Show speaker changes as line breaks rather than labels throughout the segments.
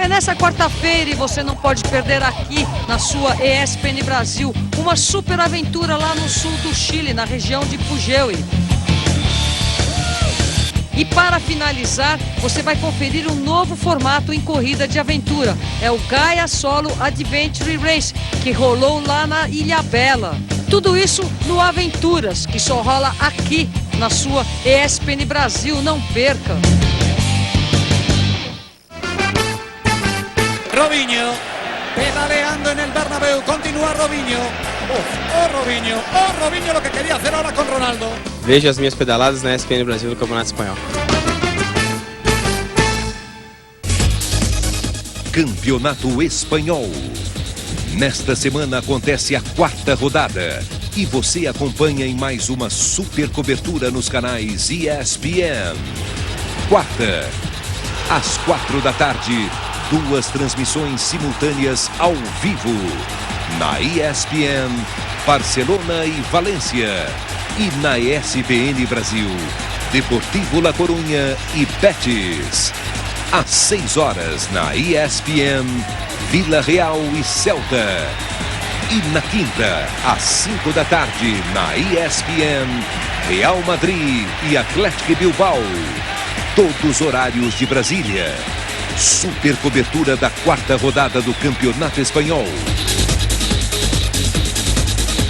É nessa quarta-feira e você não pode perder aqui na sua ESPN Brasil uma super aventura lá no sul do Chile, na região de Pujehue. E para finalizar, você vai conferir um novo formato em corrida de aventura. É o Gaia Solo Adventure Race, que rolou lá na Ilhabela. Tudo isso no Aventuras, que só rola aqui na sua ESPN Brasil. Não perca!
Robinho, pedaleando en el Bernabéu, continúa Robinho. Robinho lo que quería hacer ahora con Ronaldo.
Veja as minhas pedaladas na ESPN Brasil no Campeonato Espanhol.
Campeonato Espanhol. Nesta semana acontece a quarta rodada e você acompanha em mais uma super cobertura nos canais ESPN. Quarta, às 4 da tarde, 2 transmissões simultâneas ao vivo. Na ESPN, Barcelona e Valência. E na ESPN Brasil, Deportivo La Coruña e Betis. Às 6 horas, na ESPN, Vila Real e Celta. E na quinta, às 5 da tarde, na ESPN, Real Madrid e Atlético Bilbao. Todos horários de Brasília. Super cobertura da quarta rodada do Campeonato Espanhol.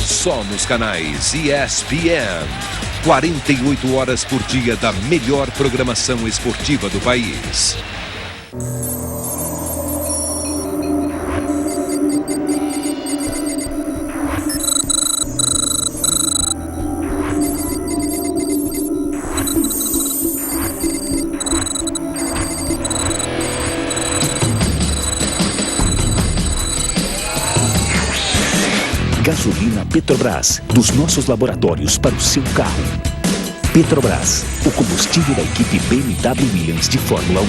Só nos canais ESPN. 48 horas por dia da melhor programação esportiva do país.
Gasolina Petrobras, dos nossos laboratórios para o seu carro. Petrobras, o combustível da equipe BMW Williams de Fórmula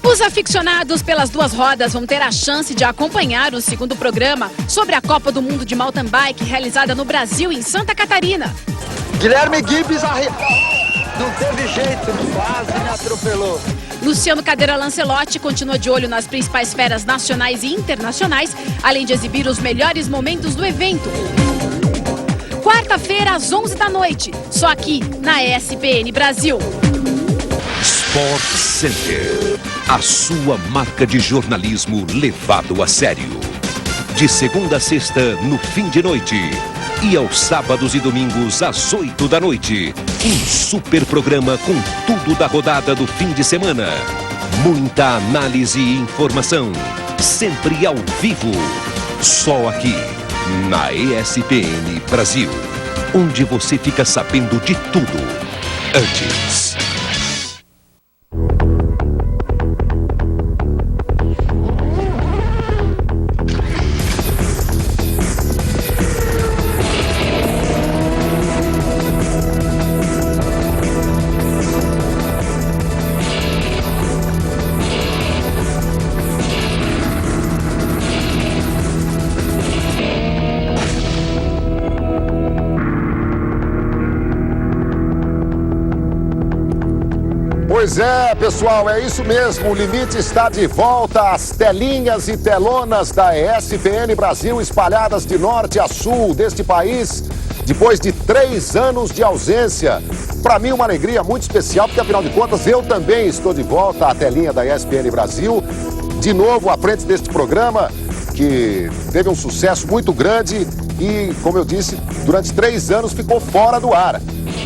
1.
Os aficionados pelas duas rodas vão ter a chance de acompanhar o segundo programa sobre a Copa do Mundo de Mountain Bike realizada no Brasil, em Santa Catarina.
Guilherme Gibbs não teve jeito, quase me atropelou.
Luciano Cadeira Lancelotti continua de olho nas principais feras nacionais e internacionais, além de exibir os melhores momentos do evento. Quarta-feira, às 11 da noite, só aqui na ESPN Brasil.
Sport Center, a sua marca de jornalismo levado a sério. De segunda a sexta, no fim de noite. E aos sábados e domingos, às 8 da noite. Um super programa com tudo da rodada do fim de semana. Muita análise e informação. Sempre ao vivo. Só aqui, na ESPN Brasil. Onde você fica sabendo de tudo antes.
Pois é, pessoal, é isso mesmo. O Limite está de volta. As telinhas e telonas da ESPN Brasil espalhadas de norte a sul deste país, depois de 3 anos de ausência. Para mim, uma alegria muito especial, porque afinal de contas eu também estou de volta à telinha da ESPN Brasil, de novo à frente deste programa, que teve um sucesso muito grande e, como eu disse, durante 3 anos ficou fora do ar.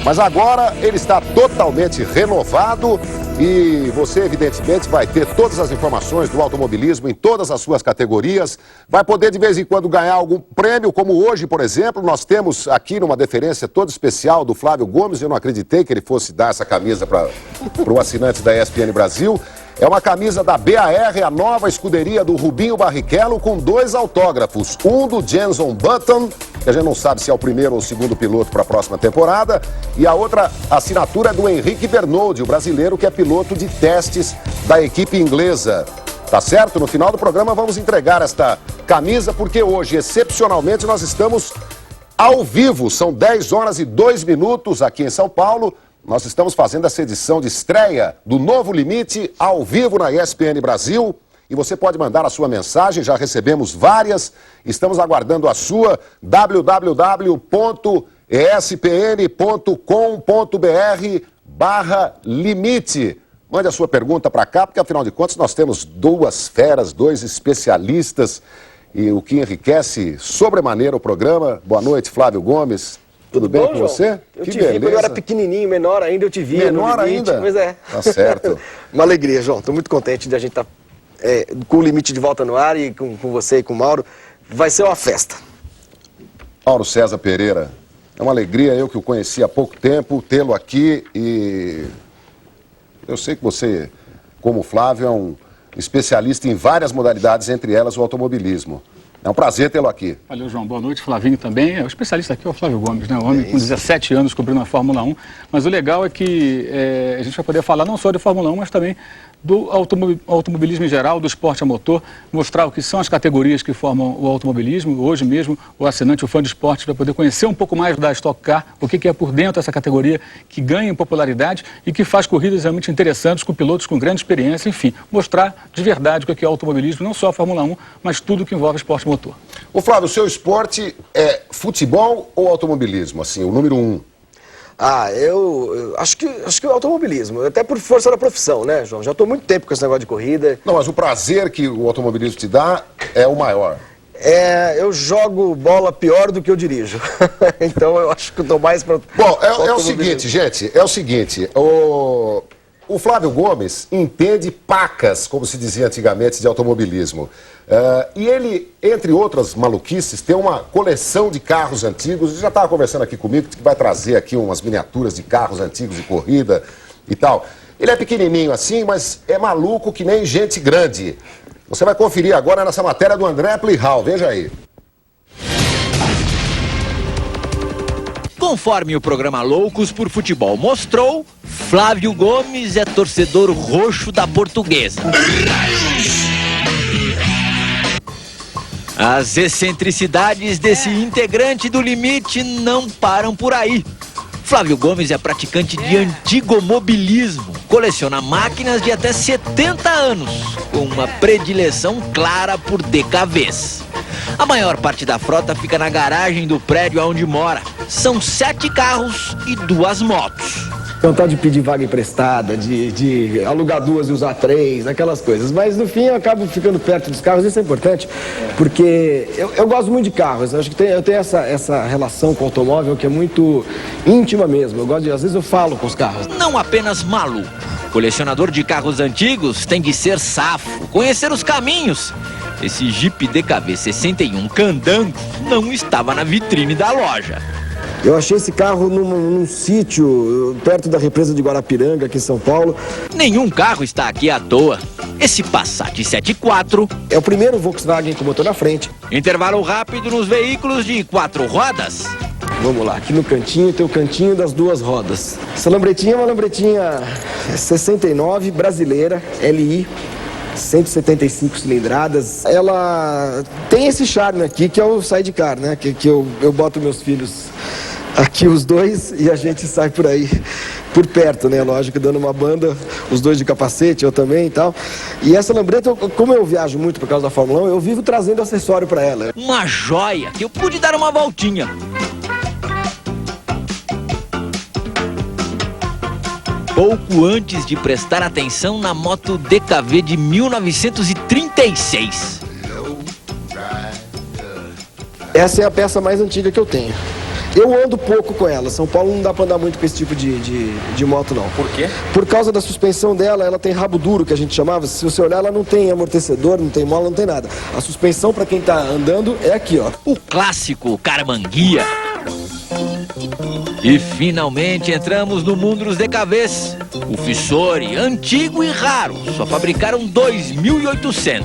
Mas agora ele está totalmente renovado e você, evidentemente, vai ter todas as informações do automobilismo em todas as suas categorias. Vai poder, de vez em quando, ganhar algum prêmio, como hoje, por exemplo. Nós temos aqui numa deferência toda especial do Flávio Gomes. Eu não acreditei que ele fosse dar essa camisa para o assinante da ESPN Brasil. É uma camisa da BAR, a nova escuderia do Rubinho Barrichello, com 2 autógrafos. Um do Jenson Button, que a gente não sabe se é o primeiro ou o segundo piloto para a próxima temporada. E a outra assinatura é do Henrique Bernoldi, o brasileiro que é piloto de testes da equipe inglesa. Tá certo? No final do programa vamos entregar esta camisa, porque hoje, excepcionalmente, nós estamos ao vivo. São 10 horas e 2 minutos aqui em São Paulo. Nós estamos fazendo essa edição de estreia do Novo Limite ao vivo na ESPN Brasil. E você pode mandar a sua mensagem, já recebemos várias. Estamos aguardando a sua, www.espn.com.br/limite. Mande a sua pergunta para cá, porque afinal de contas nós temos duas feras, dois especialistas, e o que enriquece sobremaneira o programa. Boa noite, Flávio Gomes. Tudo bem com você?
Eu te vi quando eu era pequenininho, menor ainda, eu te via.
Menor ainda?
Pois é.
Tá certo.
Uma alegria, João. Estou muito contente de a gente estar com o Limite de volta no ar e com você e com o Mauro. Vai ser uma festa.
Mauro César Pereira, é uma alegria, eu que o conheci há pouco tempo, tê-lo aqui, e eu sei que você, como Flávio, é um especialista em várias modalidades, entre elas o automobilismo. É um prazer tê-lo aqui.
Valeu, João. Boa noite, Flavinho também. O especialista aqui é o Flávio Gomes, né? Um homem com 17 anos cobrindo a Fórmula 1. Mas o legal é que a gente vai poder falar não só de Fórmula 1, mas também do automobilismo em geral, do esporte a motor, mostrar o que são as categorias que formam o automobilismo. Hoje mesmo, o assinante, o fã de esporte, vai poder conhecer um pouco mais da Stock Car, o que é por dentro essa categoria que ganha em popularidade e que faz corridas realmente interessantes com pilotos com grande experiência, enfim, mostrar de verdade o que é automobilismo, não só a Fórmula 1, mas tudo que envolve esporte motor.
Ô Flávio, o seu esporte é futebol ou automobilismo, assim, o número 1?
Eu acho que o automobilismo, até por força da profissão, né, João? Já estou muito tempo com esse negócio de corrida.
Não, mas o prazer que o automobilismo te dá é o maior.
Eu jogo bola pior do que eu dirijo. Então eu acho que eu estou mais para...
Bom, é o seguinte, gente, o Flávio Gomes entende pacas, como se dizia antigamente, de automobilismo. E ele, entre outras maluquices, tem uma coleção de carros antigos. Ele já estava conversando aqui comigo, que vai trazer aqui umas miniaturas de carros antigos de corrida e tal. Ele é pequenininho assim, mas é maluco que nem gente grande. Você vai conferir agora nessa matéria do André Plihal, veja aí.
Conforme o programa Loucos por Futebol mostrou, Flávio Gomes é torcedor roxo da Portuguesa. As excentricidades desse integrante do Limite não param por aí. Flávio Gomes é praticante de antigomobilismo, coleciona máquinas de até 70 anos, com uma predileção clara por DKVs. A maior parte da frota fica na garagem do prédio onde mora. São 7 carros e 2 motos.
Vontade de pedir vaga emprestada, de alugar 2 e usar 3, aquelas coisas. Mas no fim eu acabo ficando perto dos carros, isso é importante, porque eu gosto muito de carros. Eu acho que eu tenho essa relação com o automóvel que é muito íntima mesmo. Eu gosto às vezes eu falo com os carros.
Não apenas maluco. Colecionador de carros antigos tem de ser safo, conhecer os caminhos. Esse Jeep DKV 61 Candango não estava na vitrine da loja.
Eu achei esse carro num sítio perto da represa de Guarapiranga, aqui em São Paulo.
Nenhum carro está aqui à toa. Esse Passat 7.4
é o primeiro Volkswagen com motor na frente.
Intervalo rápido nos veículos de 4 rodas.
Vamos lá, aqui no cantinho tem o cantinho das 2 rodas. Essa lambretinha é uma lambretinha 69 brasileira, LI. 175 cilindradas. Ela tem esse charme aqui que é o sidecar, né? Que eu boto meus filhos aqui, os 2, e a gente sai por aí, por perto, né? Lógico, dando uma banda, os 2 de capacete, eu também e tal. E essa lambreta, como eu viajo muito por causa da Fórmula 1, eu vivo trazendo acessório para ela.
Uma joia que eu pude dar uma voltinha. Pouco antes de prestar atenção na moto DKV de 1936.
Essa é a peça mais antiga que eu tenho. Eu ando pouco com ela. São Paulo não dá para andar muito com esse tipo de moto, não.
Por quê?
Por causa da suspensão dela, ela tem rabo duro, que a gente chamava. Se você olhar, ela não tem amortecedor, não tem mola, não tem nada. A suspensão, para quem tá andando, é aqui, ó.
O clássico Caramanguia. E finalmente entramos no mundo dos DKVs. O Fissori, antigo e raro, só fabricaram 2.800.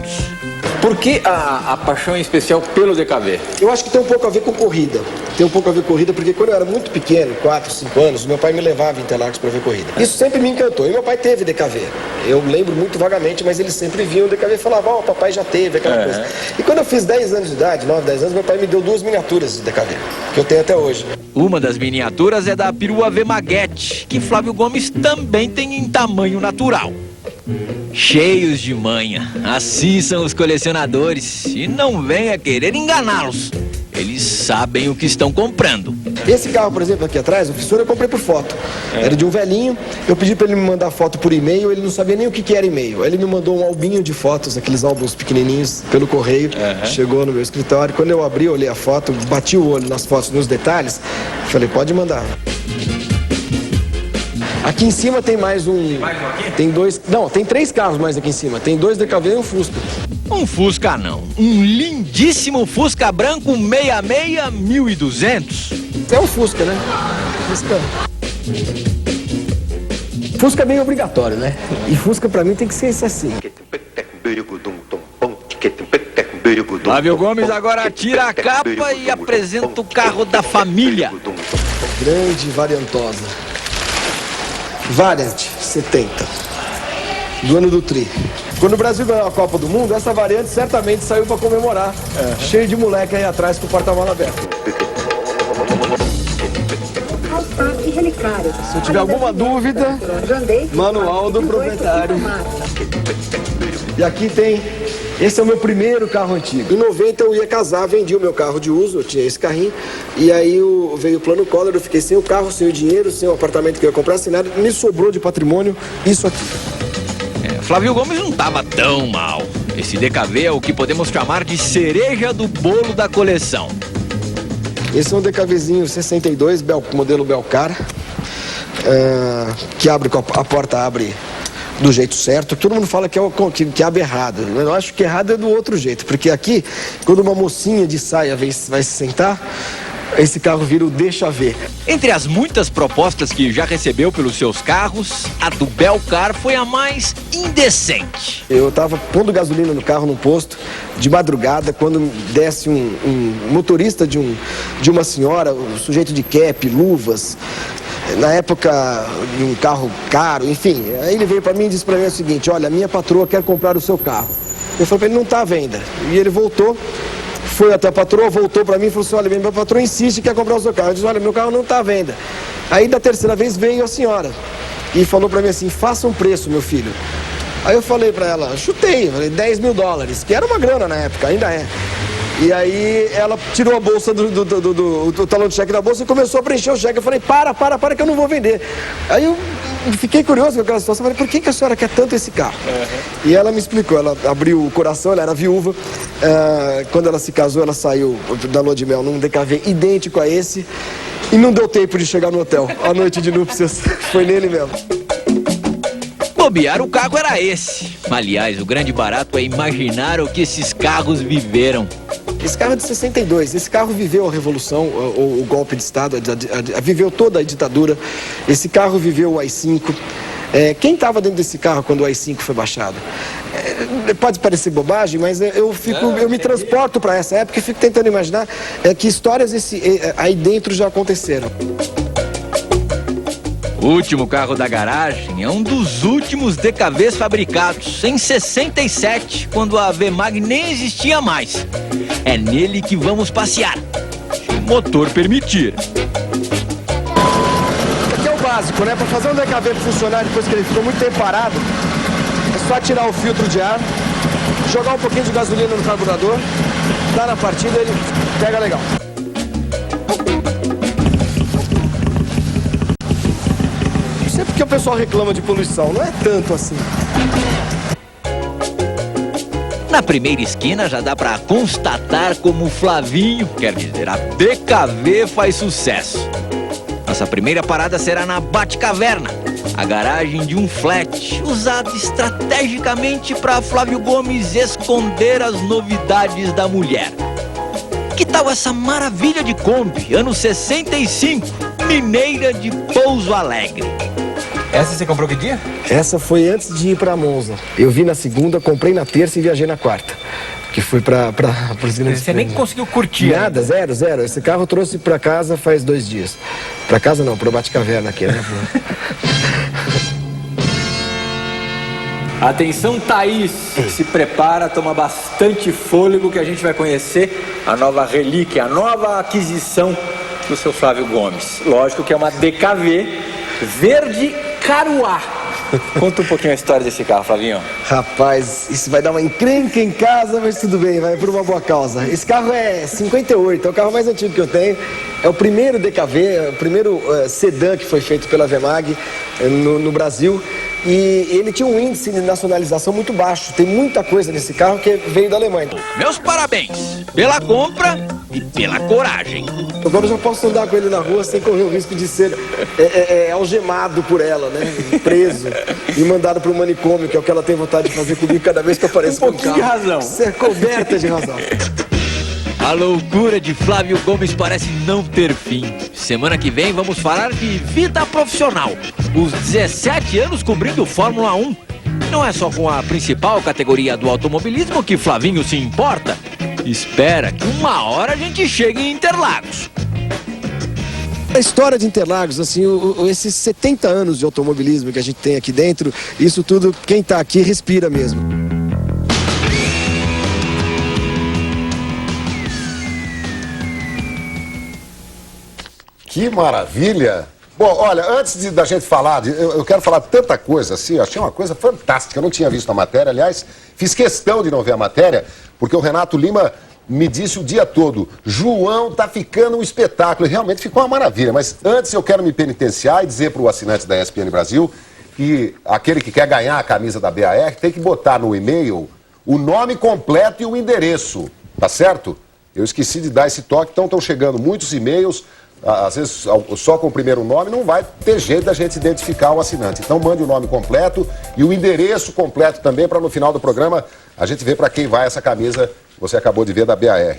Por que a paixão em especial pelo DKV?
Eu acho que tem um pouco a ver com corrida. Tem um pouco a ver com corrida, porque quando eu era muito pequeno, 4, 5 anos, meu pai me levava em Interlagos para ver corrida. Isso sempre me encantou. E meu pai teve DKV. Eu lembro muito vagamente, mas ele sempre via o DKV e falava, ó, papai já teve, aquela coisa. E quando eu fiz 10 anos de idade, 9, 10 anos, meu pai me deu 2 miniaturas de DKV, que eu tenho até hoje.
Uma das miniaturas é da perua Vemaguete, que Flávio Gomes também tem em tamanho natural. Cheios de manha, assim são os colecionadores, e não venha querer enganá-los. Eles sabem o que estão comprando.
Esse carro, por exemplo, aqui atrás, o Fissura, eu comprei por foto. Era de um velhinho, eu pedi para ele me mandar foto por e-mail, ele não sabia nem o que era e-mail. Aí ele me mandou um albinho de fotos, aqueles álbuns pequenininhos, pelo correio, chegou no meu escritório. Quando eu abri, eu olhei a foto, bati o olho nas fotos, nos detalhes, falei, pode mandar. Aqui em cima tem mais um... Tem mais um aqui? Tem 2... Não, tem 3 carros mais aqui em cima. Tem 2 DKV e um Fusca.
Um Fusca não. Um lindíssimo Fusca branco 66 1200.
É um Fusca, né? Fusca é bem obrigatório, né? E Fusca pra mim tem que ser esse assim.
Flávio Gomes agora tira a capa e apresenta o carro da família.
Grande e variantosa. Variant 70, do ano do Tri. Quando o Brasil ganhou a Copa do Mundo, essa variante certamente saiu para comemorar. Cheio de moleque aí atrás com o porta-mala aberto. Se eu tiver alguma dúvida, manual do proprietário. E aqui tem... Esse é o meu primeiro carro antigo. Em 90 eu ia casar, vendi o meu carro de uso, eu tinha esse carrinho. E aí veio o plano Collor, eu fiquei sem o carro, sem o dinheiro, sem o apartamento que eu ia comprar, sem nada. Me sobrou de patrimônio isso aqui.
Flávio Gomes não estava tão mal. Esse DKV é o que podemos chamar de cereja do bolo da coleção.
Esse é um DKVzinho 62, modelo Belcar, que abre, a porta abre do jeito certo. Todo mundo fala que abre errado. Eu acho que errado é do outro jeito, porque aqui, quando uma mocinha de saia vai se sentar, esse carro vira o deixa ver.
Entre as muitas propostas que já recebeu pelos seus carros, a do Belcar foi a mais indecente.
Eu estava pondo gasolina no carro, num posto, de madrugada, quando desce um motorista de uma senhora, um sujeito de cap, luvas, na época de um carro caro, enfim. Aí ele veio para mim e disse para mim o seguinte: olha, minha patroa quer comprar o seu carro. Eu falei para ele, não está à venda. E ele voltou, foi até a patroa, voltou para mim e falou assim: olha, minha patroa insiste que quer comprar o seu carro. Eu disse: olha, meu carro não está à venda. Aí da terceira vez veio a senhora e falou para mim assim: faça um preço, meu filho. Aí eu falei para ela, chutei, falei $10 mil, que era uma grana na época, ainda é. E aí ela tirou a bolsa do talão de cheque da bolsa e começou a preencher o cheque. Eu falei, para que eu não vou vender. Aí eu fiquei curioso com aquela situação, falei, por que a senhora quer tanto esse carro? E ela me explicou, ela abriu o coração, ela era viúva. Quando ela se casou, ela saiu da lua de mel num DKV idêntico a esse. E não deu tempo de chegar no hotel. A noite de núpcias foi nele mesmo.
Bobear, o carro era esse. Aliás, o grande barato é imaginar o que esses carros viveram.
Esse carro é de 62, esse carro viveu a revolução, o golpe de Estado, viveu toda a ditadura. Esse carro viveu o AI-5. Quem estava dentro desse carro quando o AI-5 foi baixado? Pode parecer bobagem, mas eu me transporto para essa época e fico tentando imaginar que histórias aí dentro já aconteceram.
O último carro da garagem é um dos últimos DKVs fabricados, em 67, quando a Vemag nem existia mais. É nele que vamos passear, se o motor permitir.
Aqui é o básico, né? Para fazer um DKV funcionar depois que ele ficou muito tempo parado, é só tirar o filtro de ar, jogar um pouquinho de gasolina no carburador, dar na partida e ele pega legal. Porque o pessoal reclama de poluição, não é tanto assim.
Na primeira esquina já dá pra constatar como o Flavinho, quer dizer, a DKV faz sucesso. Nossa primeira parada será na Batcaverna, a garagem de um flat, usado estrategicamente para Flávio Gomes esconder as novidades da mulher. Que tal essa maravilha de Kombi, ano 65, mineira de Pouso Alegre?
Essa você comprou que dia?
Essa foi antes de ir para Monza. Eu vi na segunda, comprei na terça e viajei na quarta. que foi para os grandes
Você nem
prêmios.
conseguiu curtir.
Nada, zero. Esse carro eu trouxe para casa faz 2 dias. Para casa não, pro Bate-Caverna aqui, né?
Atenção, Thaís. Se prepara, toma bastante fôlego que a gente vai conhecer a nova relíquia, a nova aquisição do seu Flávio Gomes. Lógico que é uma DKV verde Caruá. Conta um pouquinho a história desse carro, Flavinho.
Rapaz, isso vai dar uma encrenca em casa, mas tudo bem, vai por uma boa causa. Esse carro é 58, é o carro mais antigo que eu tenho. É o primeiro DKV, é o primeiro sedã que foi feito pela Vemag no Brasil. E ele tinha um índice de nacionalização muito baixo. Tem muita coisa nesse carro que veio da Alemanha.
Meus parabéns pela compra e pela coragem.
Agora eu já posso andar com ele na rua sem correr o risco de ser algemado por ela, né? Preso e mandado para o manicômio, que é o que ela tem vontade de fazer comigo cada vez que eu apareço com o carro.
Um pouquinho de razão.
Ser coberta de razão.
A loucura de Flávio Gomes parece não ter fim. Semana que vem vamos falar de vida profissional. Os 17 anos cobrindo Fórmula 1. Não é só com a principal categoria do automobilismo que Flavinho se importa. Espera que uma hora a gente chegue em Interlagos.
A história de Interlagos, assim, esses 70 anos de automobilismo que a gente tem aqui dentro, isso tudo, quem está aqui respira mesmo.
Que maravilha! Bom, olha, antes da gente falar, eu quero falar tanta coisa assim, eu achei uma coisa fantástica, eu não tinha visto a matéria, aliás, fiz questão de não ver a matéria, porque o Renato Lima me disse o dia todo, João, tá ficando um espetáculo, e realmente ficou uma maravilha, mas antes eu quero me penitenciar e dizer para o assinante da ESPN Brasil que aquele que quer ganhar a camisa da BAR tem que botar no e-mail o nome completo e o endereço, tá certo? Eu esqueci de dar esse toque, então estão chegando muitos e-mails. Às vezes, só com o primeiro nome não vai ter jeito da gente identificar o assinante. Então, mande o nome completo e o endereço completo também, para no final do programa a gente ver para quem vai essa camisa que você acabou de ver da BAR.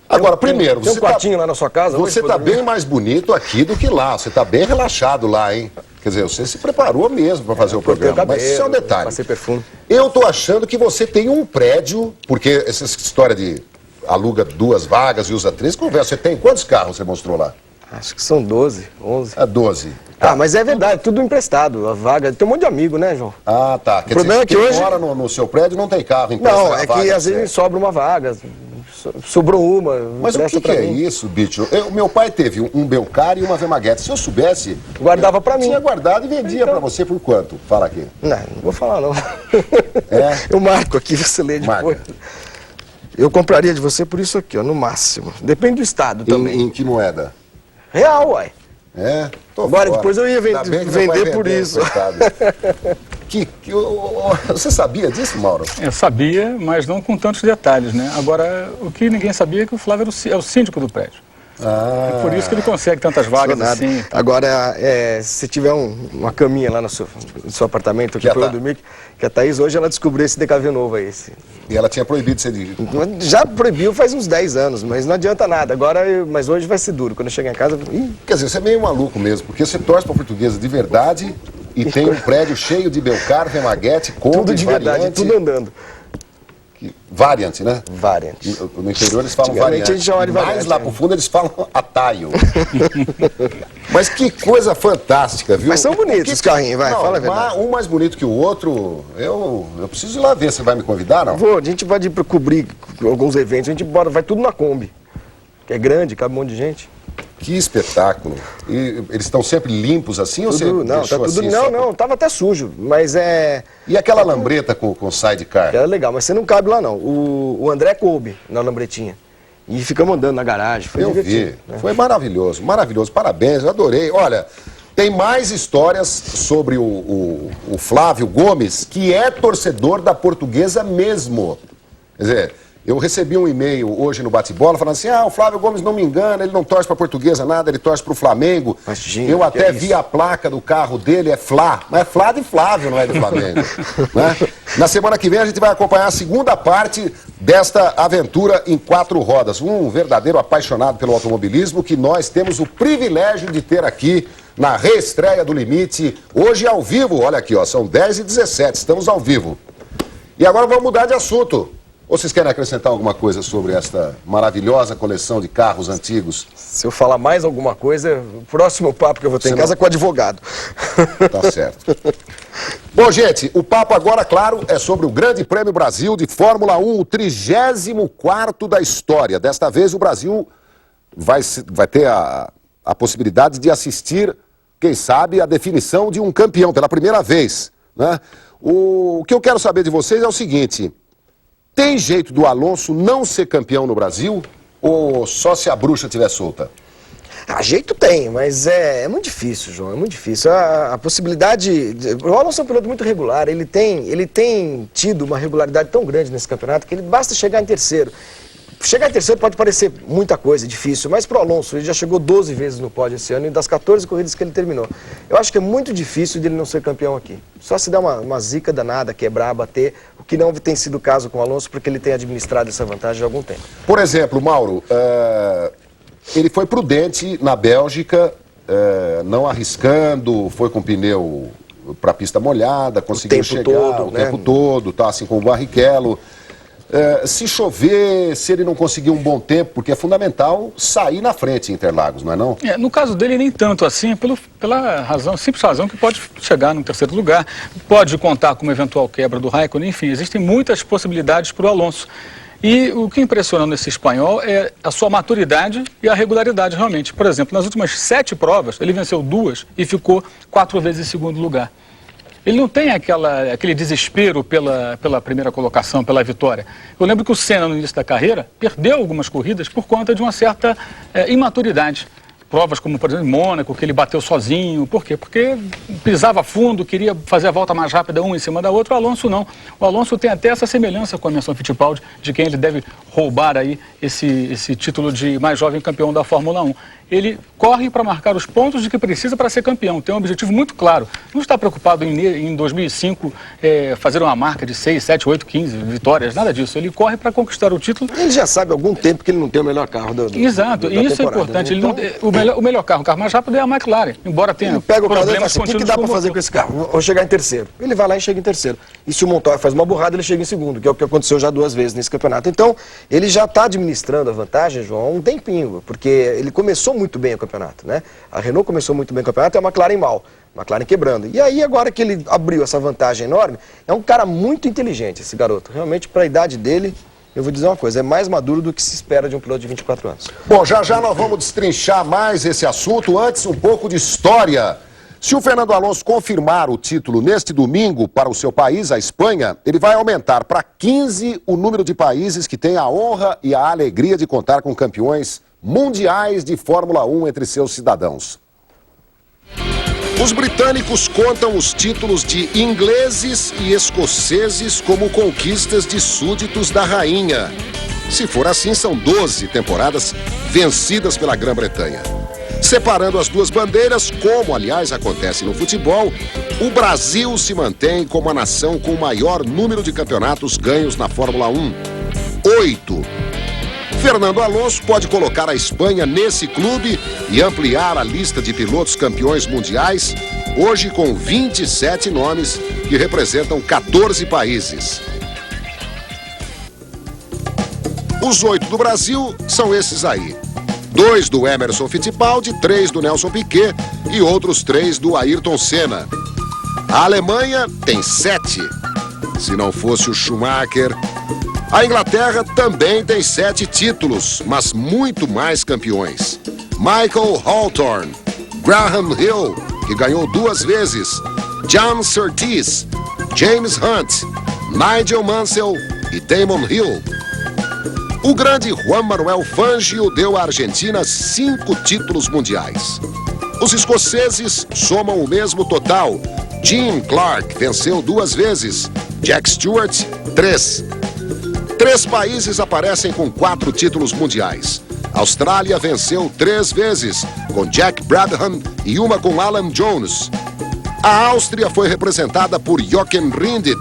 Agora, primeiro...
Tem um quartinho lá na sua casa?
Você está bem mais bonito aqui do que lá. Você está bem relaxado lá, hein? Quer dizer, você se preparou mesmo para fazer o programa. Mas isso é um detalhe.
Passei perfume.
Eu estou achando que você tem um prédio, porque essa história de... aluga 2 vagas e usa 3, conversa. Você tem quantos carros você mostrou lá?
Acho que são 12, 11.
É 12.
Ah, mas é verdade, tudo emprestado. A vaga, tem um monte de amigo, né, João?
Ah, tá. Quer
o problema
dizer,
é que hoje...
mora no seu prédio não tem carro, então.
Não, é que às vezes sobra uma vaga. Sobrou uma.
Mas o que é isso, bicho? Meu pai teve um Belcar e uma Vemaguete. Se eu soubesse...
Guardava pra mim.
Tinha guardado e vendia pra você por quanto? Fala aqui.
Não vou falar não.
É?
Eu marco aqui, você lê depois. Eu compraria de você por isso aqui, ó, no máximo. Depende do estado também.
Em que moeda?
Real, uai.
É?
Agora, depois eu ia vender por isso.
Você sabia disso, Mauro?
Eu sabia, mas não com tantos detalhes, né? Agora, o que ninguém sabia é que o Flávio é o síndico do prédio. E por isso que ele consegue tantas vagas assim.
Agora, se tiver uma caminha lá no seu apartamento, que foi eu dormir, que a Thaís hoje ela descobriu esse DKV novo aí.
E ela tinha proibido ser de...
Já proibiu faz uns 10 anos, mas não adianta nada. Mas hoje vai ser duro. Quando eu chegar em casa...
Quer dizer, você é meio maluco mesmo, porque você torce pra Portuguesa de verdade e tem um prédio cheio de Belcar, Vemaguete, Kombi,
tudo de verdade,
variante,
tudo andando.
Variant, né?
Variant.
No interior eles falam variante.
A gente chama de variante.
Mais lá pro fundo eles falam ataio. Mas que coisa fantástica, viu?
Mas são bonitos os carrinhos, vai, fala a verdade.
Um mais bonito que o outro, eu preciso ir lá ver, você vai me convidar, não?
Vou, a gente vai cobrir alguns eventos, a gente vai tudo na Kombi. Que é grande, cabe um monte de gente.
Que espetáculo. E eles estão sempre limpos assim? Ou você
não, tá tudo,
assim,
não, tava até sujo, mas é...
E aquela lambreta com sidecar?
Era legal, mas você não cabe lá não. O André coube na lambretinha. E ficamos andando na garagem, foi divertido.
Vi, foi maravilhoso, maravilhoso, parabéns, eu adorei. Olha, tem mais histórias sobre o Flávio Gomes, que é torcedor da Portuguesa mesmo. Quer dizer... Eu recebi um e-mail hoje no Bate-Bola falando assim, o Flávio Gomes não me engana, ele não torce pra Portuguesa nada, ele torce pro Flamengo.
Imagina,
eu até vi a placa do carro dele, é Flá, mas é Flá de Flávio, não é de Flamengo. Né? Na semana que vem a gente vai acompanhar a segunda parte desta aventura em 4 rodas. Um verdadeiro apaixonado pelo automobilismo que nós temos o privilégio de ter aqui na reestreia do Limite, hoje ao vivo, olha aqui, ó, são 10h17, estamos ao vivo. E agora vamos mudar de assunto. Ou vocês querem acrescentar alguma coisa sobre esta maravilhosa coleção de carros antigos?
Se eu falar mais alguma coisa, o próximo papo que eu vou ter em casa é com o advogado.
Tá certo. Bom, gente, o papo agora, claro, é sobre o Grande Prêmio Brasil de Fórmula 1, o 34º da história. Desta vez o Brasil vai ter a possibilidade de assistir, quem sabe, a definição de um campeão pela primeira vez, né? O que eu quero saber de vocês é o seguinte: tem jeito do Alonso não ser campeão no Brasil ou só se a bruxa estiver solta?
Jeito tem, mas é muito difícil, João, é muito difícil. A possibilidade... O Alonso é um piloto muito regular, ele tem tido uma regularidade tão grande nesse campeonato que ele basta chegar em terceiro. Chegar em terceiro pode parecer muita coisa, difícil, mas pro Alonso, ele já chegou 12 vezes no pódio esse ano e das 14 corridas que ele terminou. Eu acho que é muito difícil dele não ser campeão aqui. Só se der uma zica danada, quebrar, bater, o que não tem sido o caso com o Alonso, porque ele tem administrado essa vantagem há algum tempo.
Por exemplo, Mauro, ele foi prudente na Bélgica, não arriscando, foi com pneu para a pista molhada, conseguiu chegar o tempo todo, tá, assim como o Barrichello. Se chover, se ele não conseguir um bom tempo, porque é fundamental sair na frente em Interlagos, não é não?
No caso dele, nem tanto assim, pela simples razão que pode chegar no terceiro lugar, pode contar com uma eventual quebra do Raikkonen, enfim, existem muitas possibilidades para o Alonso. E o que impressiona nesse espanhol é a sua maturidade e a regularidade realmente. Por exemplo, nas últimas 7 provas, ele venceu 2 e ficou 4 vezes em segundo lugar. Ele não tem aquele desespero pela primeira colocação, pela vitória. Eu lembro que o Senna, no início da carreira, perdeu algumas corridas por conta de uma certa imaturidade. Provas como, por exemplo, em Mônaco, que ele bateu sozinho. Por quê? Porque pisava fundo, queria fazer a volta mais rápida uma em cima da outra. O Alonso não. O Alonso tem até essa semelhança com a Emerson Fittipaldi, de quem ele deve roubar aí esse título de mais jovem campeão da Fórmula 1. Ele corre para marcar os pontos de que precisa para ser campeão. Tem um objetivo muito claro. Não está preocupado em 2005 fazer uma marca de 6, 7, 8, 15 vitórias, nada disso. Ele corre para conquistar o título.
Ele já sabe há algum tempo que ele não tem o melhor carro da
Exato, e isso é importante.
Então...
O melhor carro, o carro mais rápido é a McLaren, embora tenha
pega o carro e fala
problemas
assim, o que dá para fazer com esse carro? Vou chegar em terceiro. Ele vai lá e chega em terceiro. E se o Montoya faz uma burrada, ele chega em segundo, que é o que aconteceu já 2 vezes nesse campeonato. Então, ele já está administrando a vantagem, João, há um tempinho, porque ele começou muito bem o campeonato, né? A Renault começou muito bem o campeonato e a McLaren mal. McLaren quebrando. E aí, agora que ele abriu essa vantagem enorme, é um cara muito inteligente, esse garoto. Realmente, para a idade dele, eu vou dizer uma coisa, é mais maduro do que se espera de um piloto de 24 anos.
Bom, já nós vamos destrinchar mais esse assunto. Antes, um pouco de história. Se o Fernando Alonso confirmar o título neste domingo para o seu país, a Espanha, ele vai aumentar para 15 o número de países que têm a honra e a alegria de contar com campeões mundiais de Fórmula 1 entre seus cidadãos. Os britânicos contam os títulos de ingleses e escoceses como conquistas de súditos da rainha. Se for assim, são 12 temporadas vencidas pela Grã-Bretanha. Separando as duas bandeiras, como aliás acontece no futebol, o Brasil se mantém como a nação com o maior número de campeonatos ganhos na Fórmula 1. 8. Fernando Alonso pode colocar a Espanha nesse clube e ampliar a lista de pilotos campeões mundiais, hoje com 27 nomes que representam 14 países. Os 8 do Brasil são esses aí. 2 do Emerson Fittipaldi, 3 do Nelson Piquet e outros 3 do Ayrton Senna. A Alemanha tem 7. Se não fosse o Schumacher... A Inglaterra também tem 7 títulos, mas muito mais campeões. Michael Hawthorne, Graham Hill, que ganhou 2 vezes, John Surtees, James Hunt, Nigel Mansell e Damon Hill. O grande Juan Manuel Fangio deu à Argentina 5 títulos mundiais. Os escoceses somam o mesmo total. Jim Clark venceu 2 vezes, Jack Stewart, 3. 3 países aparecem com 4 títulos mundiais. A Austrália venceu 3 vezes, com Jack Brabham e uma com Alan Jones. A Áustria foi representada por Jochen Rindt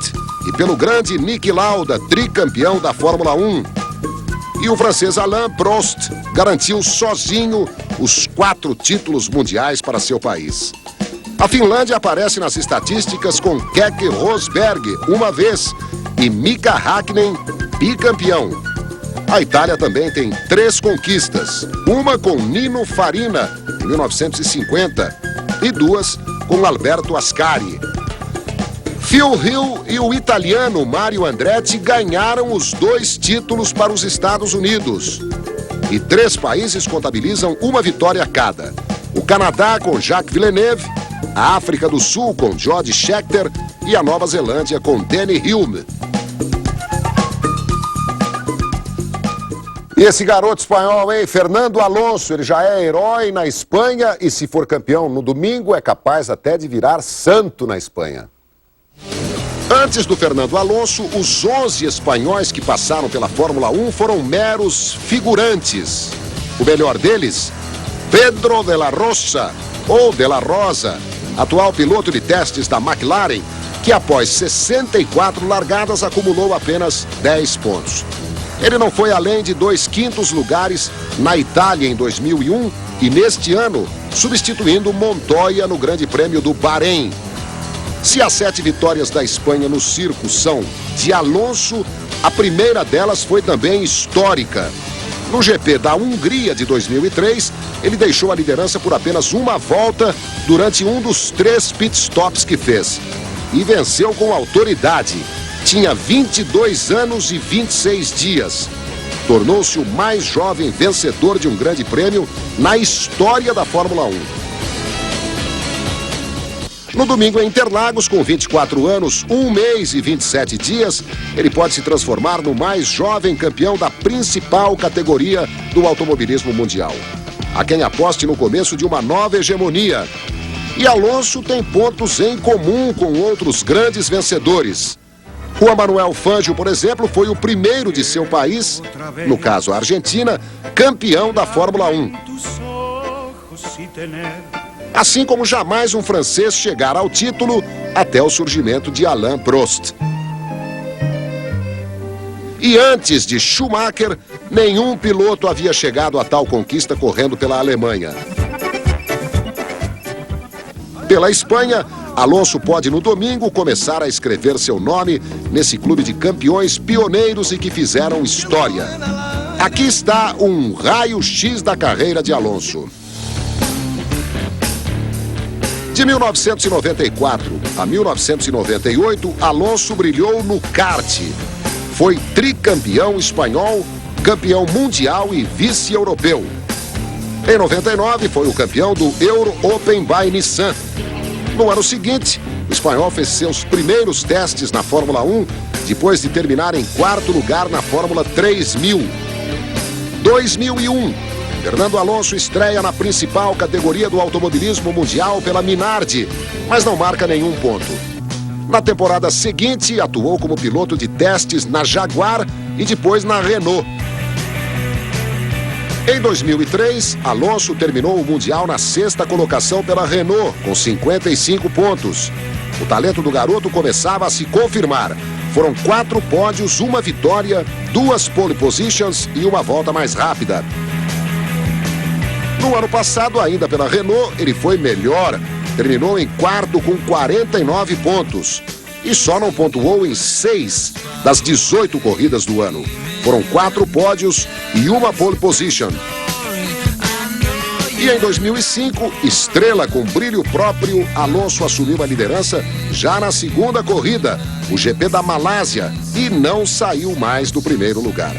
e pelo grande Niki Lauda, tricampeão da Fórmula 1. E o francês Alain Prost garantiu sozinho os 4 títulos mundiais para seu país. A Finlândia aparece nas estatísticas com Keke Rosberg 1 vez e Mika Häkkinen bicampeão. A Itália também tem 3 conquistas, uma com Nino Farina, em 1950, e 2 com Alberto Ascari. Phil Hill e o italiano Mario Andretti ganharam os 2 títulos para os Estados Unidos. E 3 países contabilizam uma vitória cada. O Canadá com Jacques Villeneuve, a África do Sul com George Scheckter e a Nova Zelândia com Danny Hulme. E esse garoto espanhol, hein? Fernando Alonso, ele já é herói na Espanha e se for campeão no domingo é capaz até de virar santo na Espanha. Antes do Fernando Alonso, os 11 espanhóis que passaram pela Fórmula 1 foram meros figurantes. O melhor deles, Pedro de la Rosa, ou de la Rosa, atual piloto de testes da McLaren, que após 64 largadas acumulou apenas 10 pontos. Ele não foi além de 2 quintos lugares na Itália em 2001 e neste ano substituindo Montoya no Grande Prêmio do Bahrein. Se as 7 vitórias da Espanha no circo são de Alonso, a primeira delas foi também histórica. No GP da Hungria de 2003, ele deixou a liderança por apenas uma volta durante um dos 3 pitstops que fez. E venceu com autoridade. Tinha 22 anos e 26 dias. Tornou-se o mais jovem vencedor de um grande prêmio na história da Fórmula 1. No domingo em Interlagos, com 24 anos, 1 mês e 27 dias, ele pode se transformar no mais jovem campeão da principal categoria do automobilismo mundial. Há quem aposte no começo de uma nova hegemonia. E Alonso tem pontos em comum com outros grandes vencedores. Juan Manuel Fangio, por exemplo, foi o primeiro de seu país, no caso a Argentina, campeão da Fórmula 1. Assim como jamais um francês chegara ao título até o surgimento de Alain Prost. E antes de Schumacher, nenhum piloto havia chegado a tal conquista correndo pela Alemanha. Pela Espanha, Alonso pode no domingo começar a escrever seu nome nesse clube de campeões pioneiros e que fizeram história. Aqui está um raio-x da carreira de Alonso. De 1994 a 1998, Alonso brilhou no kart. Foi tricampeão espanhol, campeão mundial e vice-europeu. Em 99, foi o campeão do Euro Open by Nissan. No ano seguinte, o espanhol fez seus primeiros testes na Fórmula 1, depois de terminar em 4º lugar na Fórmula 3000. 2001, Fernando Alonso estreia na principal categoria do automobilismo mundial pela Minardi, mas não marca nenhum ponto. Na temporada seguinte, atuou como piloto de testes na Jaguar e depois na Renault. Em 2003, Alonso terminou o Mundial na 6ª colocação pela Renault, com 55 pontos. O talento do garoto começava a se confirmar. Foram 4 pódios, 1 vitória, 2 pole positions e 1 volta mais rápida. No ano passado, ainda pela Renault, ele foi melhor. Terminou em 4º com 49 pontos. E só não pontuou em 6 das 18 corridas do ano. Foram 4 pódios e 1 pole position. E em 2005, estrela com brilho próprio, Alonso assumiu a liderança já na 2ª corrida, o GP da Malásia, e não saiu mais do primeiro lugar.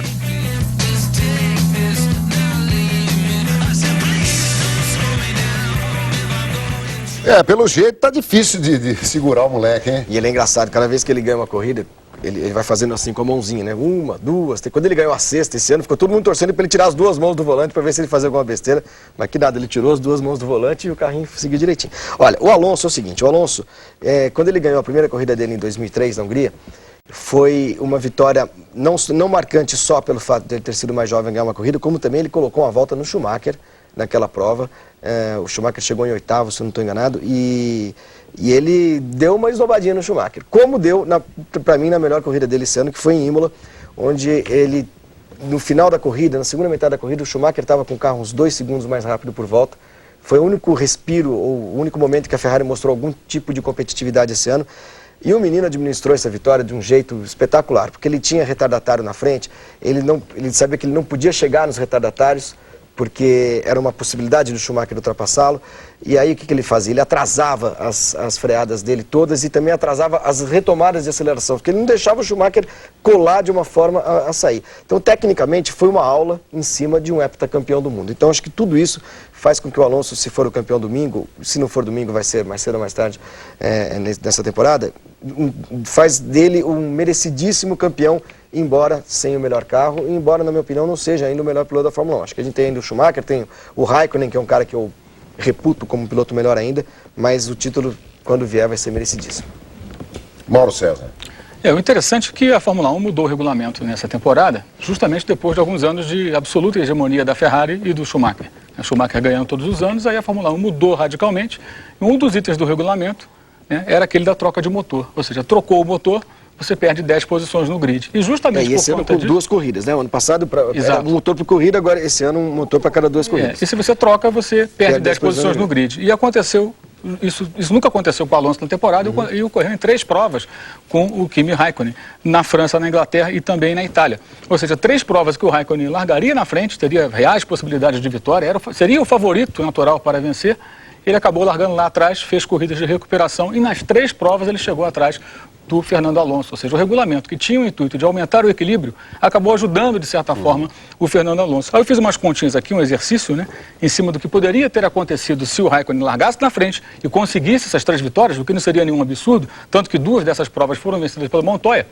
Pelo jeito tá difícil de segurar o moleque, hein?
E ele é engraçado, cada vez que ele ganha uma corrida, ele vai fazendo assim com a mãozinha, né? 1, 2, quando ele ganhou a 6ª esse ano, ficou todo mundo torcendo para ele tirar as 2 mãos do volante para ver se ele fazia alguma besteira, mas que nada, ele tirou as 2 mãos do volante e o carrinho seguiu direitinho. Olha, o Alonso é o seguinte, o Alonso, quando ele ganhou a primeira corrida dele em 2003 na Hungria, foi uma vitória não marcante só pelo fato de ele ter sido mais jovem a ganhar uma corrida, como também ele colocou uma volta no Schumacher naquela prova. O Schumacher chegou em 8º, se eu não estou enganado, e ele deu uma esnobadinha no Schumacher, como deu, para mim, na melhor corrida dele esse ano, que foi em Imola, onde ele, no final da corrida, na segunda metade da corrida, o Schumacher estava com o carro uns 2 segundos mais rápido por volta. Foi o único respiro, ou o único momento que a Ferrari mostrou algum tipo de competitividade esse ano. E o menino administrou essa vitória de um jeito espetacular, porque ele tinha retardatário na frente, ele sabia que ele não podia chegar nos retardatários, porque era uma possibilidade do Schumacher ultrapassá-lo. E aí o que ele fazia? Ele atrasava as freadas dele todas e também atrasava as retomadas de aceleração, porque ele não deixava o Schumacher colar de uma forma a sair. Então, tecnicamente, foi uma aula em cima de um heptacampeão do mundo. Então, acho que tudo isso faz com que o Alonso, se for o campeão domingo, se não for domingo, vai ser mais cedo ou mais tarde nessa temporada, faz dele um merecidíssimo campeão, embora sem o melhor carro, embora, na minha opinião, não seja ainda o melhor piloto da Fórmula 1. Acho que a gente tem ainda o Schumacher, tem o Raikkonen, que é um cara que eu reputo como piloto melhor ainda, mas o título, quando vier, vai ser merecidíssimo.
Mauro César.
O interessante é que a Fórmula 1 mudou o regulamento nessa temporada, justamente depois de alguns anos de absoluta hegemonia da Ferrari e do Schumacher. A Schumacher ganhando todos os anos, aí a Fórmula 1 mudou radicalmente. E um dos itens do regulamento, né, era aquele da troca de motor, ou seja, trocou o motor, você perde 10 posições no grid. E justamente
esse ano com duas corridas, né? O ano passado era um motor por corrida, agora esse ano um motor para cada 2 corridas.
E se você troca, você perde 10 posições no grid. E aconteceu, isso nunca aconteceu com o Alonso na temporada, e ocorreu em 3 provas com o Kimi Raikkonen, na França, na Inglaterra e também na Itália. Ou seja, 3 provas que o Raikkonen largaria na frente, teria reais possibilidades de vitória, seria o favorito natural para vencer. Ele acabou largando lá atrás, fez corridas de recuperação e nas 3 provas ele chegou atrás do Fernando Alonso. Ou seja, o regulamento que tinha o intuito de aumentar o equilíbrio acabou ajudando, de certa forma, o Fernando Alonso. Aí eu fiz umas continhas aqui, um exercício, né, em cima do que poderia ter acontecido se o Raikkonen largasse na frente e conseguisse essas 3 vitórias, o que não seria nenhum absurdo, tanto que 2 dessas provas foram vencidas pelo Montoya,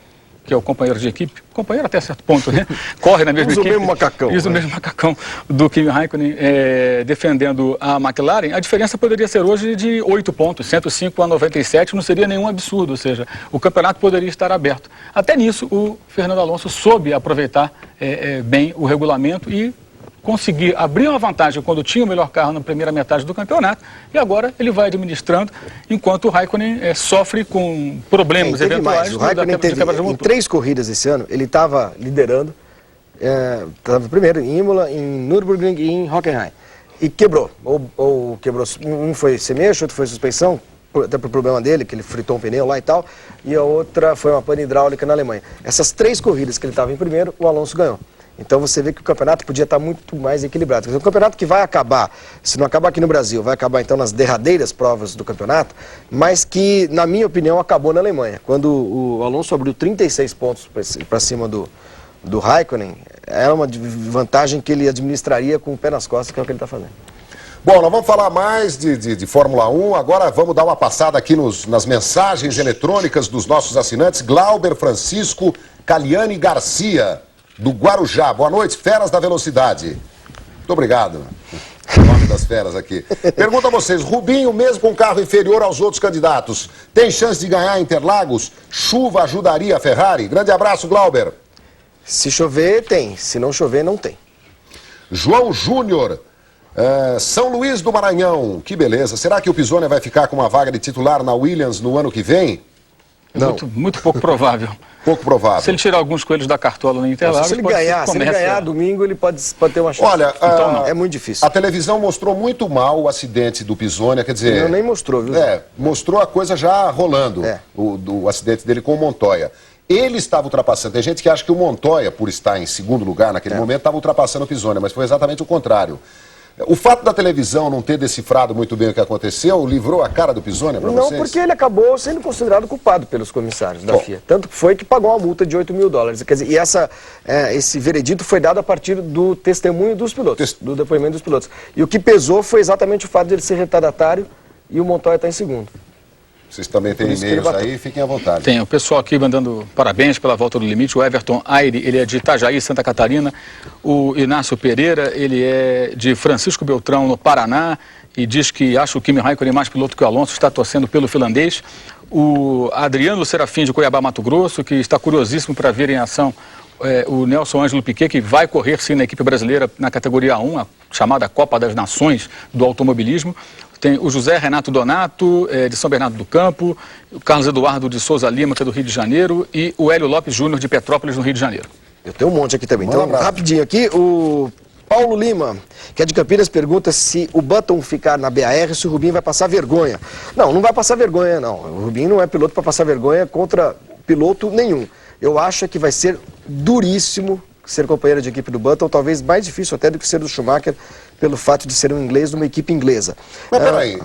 que é o companheiro de equipe, companheiro até certo ponto, né? Corre na mesma equipe.
Usa o mesmo macacão.
Usa o mesmo macacão do Kimi Raikkonen defendendo a McLaren. A diferença poderia ser hoje de 8 pontos, 105 a 97, não seria nenhum absurdo, ou seja, o campeonato poderia estar aberto. Até nisso, o Fernando Alonso soube aproveitar bem o regulamento e conseguir abrir uma vantagem quando tinha o melhor carro na primeira metade do campeonato, e agora ele vai administrando, enquanto o Raikkonen sofre com problemas eventuais.
O Raikkonen teve em 3 corridas esse ano, ele estava liderando, estava primeiro em Imola, em Nürburgring e em Hockenheim, e quebrou, ou quebrou, um foi semi-eixo, outro foi suspensão, até por problema dele, que ele fritou um pneu lá e tal, e a outra foi uma pane hidráulica na Alemanha. Essas 3 corridas que ele estava em primeiro, o Alonso ganhou. Então você vê que o campeonato podia estar muito mais equilibrado. O campeonato que vai acabar, se não acabar aqui no Brasil, vai acabar então nas derradeiras provas do campeonato, mas que, na minha opinião, acabou na Alemanha. Quando o Alonso abriu 36 pontos para cima do Raikkonen, era uma vantagem que ele administraria com o pé nas costas, que é o que ele está fazendo.
Bom, nós vamos falar mais de Fórmula 1, agora vamos dar uma passada aqui nas mensagens eletrônicas dos nossos assinantes. Glauber Francisco Caliani Garcia, do Guarujá. Boa noite, feras da velocidade. Muito obrigado. O nome das feras aqui. Pergunta a vocês, Rubinho, mesmo com carro inferior aos outros candidatos, tem chance de ganhar Interlagos? Chuva ajudaria a Ferrari? Grande abraço, Glauber.
Se chover, tem. Se não chover, não tem.
João Júnior, São Luís do Maranhão. Que beleza. Será que o Pisoni vai ficar com uma vaga de titular na Williams no ano que vem?
Não. Muito pouco provável.
Pouco provável.
Se ele tirar alguns coelhos da cartola no Interlagos,
se ele ganhar domingo, ele pode ter uma chance.
Olha,
então, não.
É muito difícil.
A televisão mostrou muito mal o acidente do Pisoni, quer dizer...
Não, nem mostrou, viu?
Mostrou a coisa já rolando, o acidente dele com o Montoya. Ele estava ultrapassando. Tem gente que acha que o Montoya, por estar em segundo lugar naquele momento, estava ultrapassando o Pisoni, mas foi exatamente o contrário. O fato da televisão não ter decifrado muito bem o que aconteceu livrou a cara do Pisoni para vocês?
Não, porque ele acabou sendo considerado culpado pelos comissários da FIA. Tanto que foi que pagou uma multa de $8 mil. Quer dizer, e esse veredito foi dado a partir do testemunho dos pilotos, do depoimento dos pilotos. E o que pesou foi exatamente o fato de ele ser retardatário e o Montoya estar em segundo.
Vocês também têm e-mails aí, fiquem à vontade.
Tem, o pessoal aqui mandando parabéns pela volta do limite. O Everton Aire, ele é de Itajaí, Santa Catarina. O Inácio Pereira, ele é de Francisco Beltrão, no Paraná, e diz que acha o Kimi Raikkonen mais piloto que o Alonso, está torcendo pelo finlandês. O Adriano Serafim, de Cuiabá, Mato Grosso, que está curiosíssimo para ver em ação o Nelson Ângelo Piquet, que vai correr sim na equipe brasileira na categoria 1, a chamada Copa das Nações do automobilismo. Tem o José Renato Donato, de São Bernardo do Campo, o Carlos Eduardo de Souza Lima, que é do Rio de Janeiro, e o Hélio Lopes Júnior, de Petrópolis, no Rio de Janeiro.
Eu tenho um monte aqui também. Então, rapidinho aqui, o Paulo Lima, que é de Campinas, pergunta se o Button ficar na BAR, se o Rubinho vai passar vergonha. Não, não vai passar vergonha, não. O Rubinho não é piloto para passar vergonha contra piloto nenhum. Eu acho que vai ser duríssimo ser companheiro de equipe do Button, talvez mais difícil até do que ser do Schumacher, pelo fato de ser um inglês numa equipe inglesa.
Mas peraí,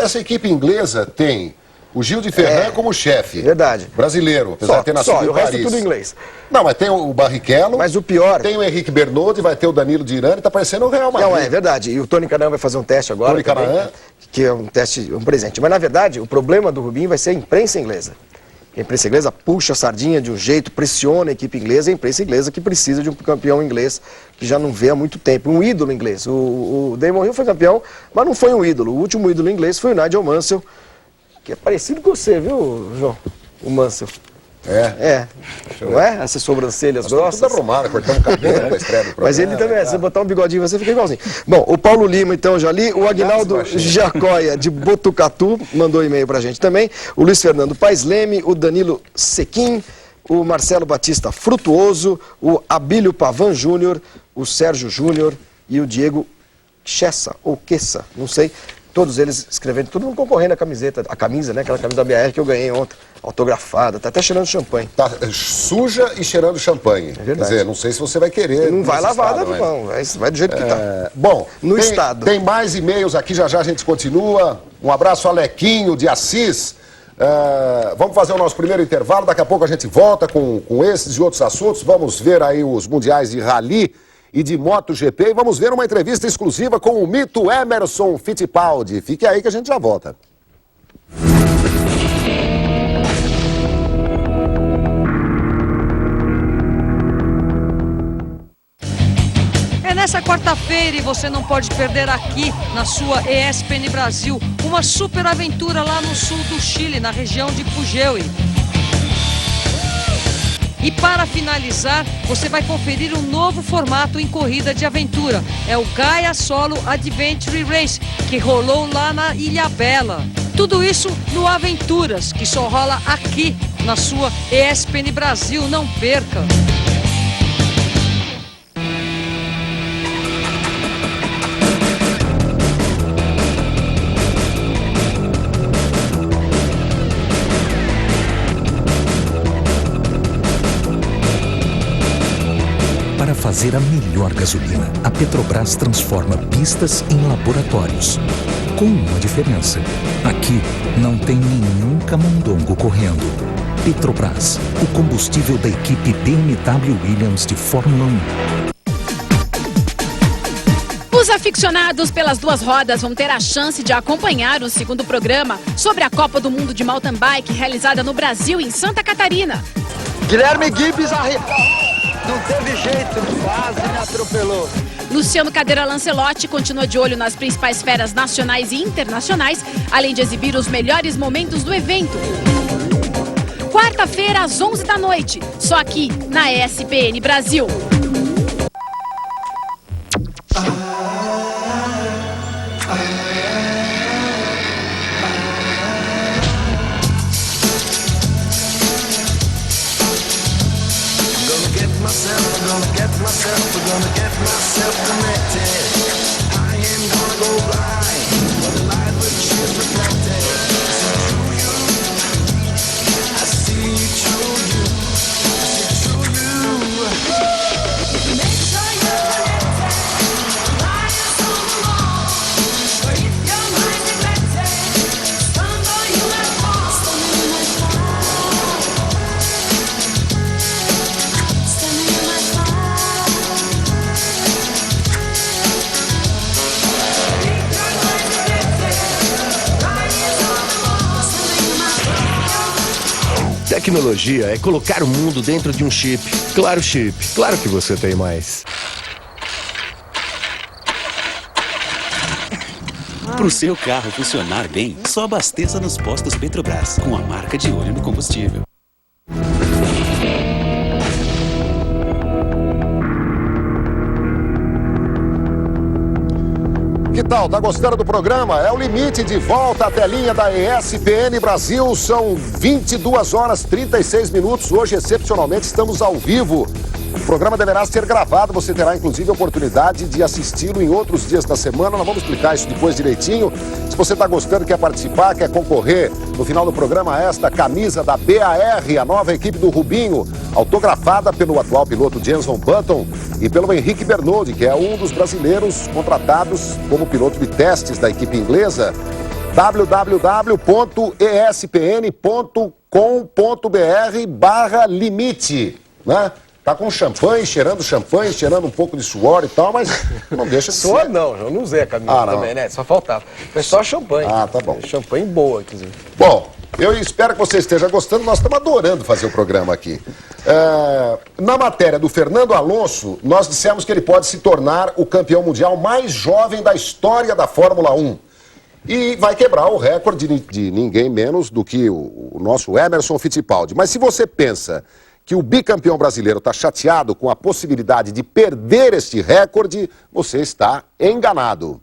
essa equipe inglesa tem o Gil de Ferran como chefe.
Verdade.
Brasileiro, apesar de ter nascido em
o resto
Paris.
é tudo inglês.
Não, mas tem o Barrichello.
Mas o pior...
Tem o Henrique Bernoldi, vai ter o Danilo Dirani, tá parecendo o Real Madrid.
Não, é verdade. E o Tony Kanaan vai fazer um teste agora.
Tony Kanaan.
Que é um teste, um presente. Mas, na verdade, o problema do Rubinho vai ser a imprensa inglesa. A imprensa inglesa puxa a sardinha de um jeito, pressiona a equipe inglesa, a imprensa inglesa que precisa de um campeão inglês que já não vê há muito tempo, um ídolo inglês. O Damon Hill foi campeão, mas não foi um ídolo. O último ídolo inglês foi o Nigel Mansell, que é parecido com você, viu, João? O Mansell. Não é? Essas sobrancelhas grossas.
Tudo arrumado, cortamos o cabelo com a estreia do programa.
Mas ele também, se você botar um bigodinho, você fica igualzinho. Bom, o Paulo Lima, então, já li. O Aguinaldo Jacóia, de Botucatu, mandou e-mail pra gente também. O Luiz Fernando Paes Leme, o Danilo Sequim, o Marcelo Batista Frutuoso, o Abílio Pavan Júnior, o Sérgio Júnior e o Diego Chessa, ou Quessa, não sei. Todos eles escrevendo, todo mundo concorrendo a camisa, né? Aquela camisa da BR que eu ganhei ontem, autografada, tá até cheirando champanhe.
Tá suja e cheirando champanhe.
É verdade.
Quer dizer, não sei se você vai querer.
Não vai lavada, não. Vai do jeito que tá.
Bom,
no estado.
Tem mais e-mails aqui, já já a gente continua. Um abraço, Alequinho, de Assis. Vamos fazer o nosso primeiro intervalo, daqui a pouco a gente volta com esses e outros assuntos. Vamos ver aí os mundiais de rally e de MotoGP. E vamos ver uma entrevista exclusiva com o mito Emerson Fittipaldi. Fique aí que a gente já volta.
Nessa quarta-feira, e você não pode perder aqui na sua ESPN Brasil, uma super aventura lá no sul do Chile, na região de Pujehue. E para finalizar, você vai conferir um novo formato em corrida de aventura. É o Gaia Solo Adventure Race, que rolou lá na Ilhabela. Tudo isso no Aventuras, que só rola aqui na sua ESPN Brasil. Não perca!
Para fazer a melhor gasolina, a Petrobras transforma pistas em laboratórios. Com uma diferença. Aqui não tem nenhum camundongo correndo. Petrobras, o combustível da equipe BMW Williams de Fórmula 1.
Os aficionados pelas duas rodas vão ter a chance de acompanhar o segundo programa sobre a Copa do Mundo de Mountain Bike realizada no Brasil, em Santa Catarina.
Guilherme Gibbs não teve jeito, quase me atropelou.
Luciano Cadeira Lancelotti continua de olho nas principais feras nacionais e internacionais, além de exibir os melhores momentos do evento. Quarta-feira, às 11 da noite, só aqui na ESPN Brasil.
Tecnologia é colocar o mundo dentro de um chip. Claro chip, claro que você tem mais.
Para o seu carro funcionar bem, só abasteça nos postos Petrobras, com a marca de olho no combustível.
Que tal? Tá gostando do programa? É o Limite, de volta à telinha da ESPN Brasil. São 22 horas 36 minutos. Hoje, excepcionalmente, estamos ao vivo O programa deverá ser gravado, você terá inclusive a oportunidade de assisti-lo em outros dias da semana. Nós vamos explicar isso depois direitinho. Se você está gostando, quer participar, quer concorrer, no final do programa, esta camisa da BAR, a nova equipe do Rubinho, autografada pelo atual piloto Jenson Button e pelo Henrique Bernoldi, que é um dos brasileiros contratados como piloto de testes da equipe inglesa. www.espn.com.br/limite, né? Tá com champanhe, cheirando um pouco de suor e tal, mas não deixa de ser.
Suor não, eu não usei a camisa também, né? Só faltava. Foi só champanhe.
Ah, tá bom.
Champanhe boa, inclusive.
Bom, eu espero que você esteja gostando, nós estamos adorando fazer o programa aqui. Na matéria do Fernando Alonso, nós dissemos que ele pode se tornar o campeão mundial mais jovem da história da Fórmula 1. E vai quebrar o recorde de ninguém menos do que o nosso Emerson Fittipaldi. Mas se você pensa que o bicampeão brasileiro está chateado com a possibilidade de perder este recorde, você está enganado.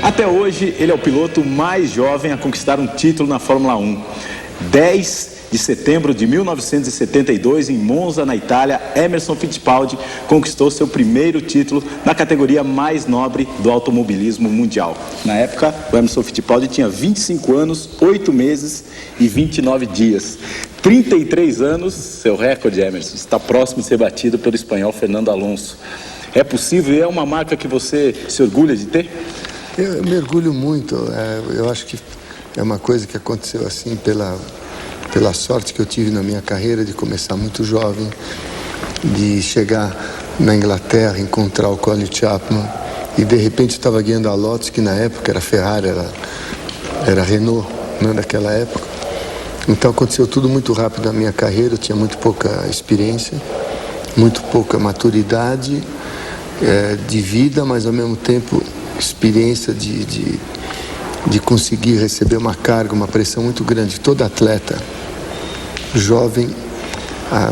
Até hoje, ele é o piloto mais jovem a conquistar um título na Fórmula 1. 10 de setembro de 1972, em Monza, na Itália, Emerson Fittipaldi conquistou seu primeiro título na categoria mais nobre do automobilismo mundial. Na época, o Emerson Fittipaldi tinha 25 anos, 8 meses e 29 dias. 33 anos, seu recorde, Emerson, está próximo de ser batido pelo espanhol Fernando Alonso. É possível e é uma marca que você se orgulha de ter?
Eu me orgulho muito. Eu acho que é uma coisa que aconteceu assim pela sorte que eu tive na minha carreira de começar muito jovem, de chegar na Inglaterra, encontrar o Colin Chapman e de repente eu estava guiando a Lotus, que na época era Ferrari, era Renault, né, naquela época. Então aconteceu tudo muito rápido na minha carreira, eu tinha muito pouca experiência, muito pouca maturidade de vida, mas ao mesmo tempo experiência de conseguir receber uma carga, uma pressão muito grande. Todo atleta jovem,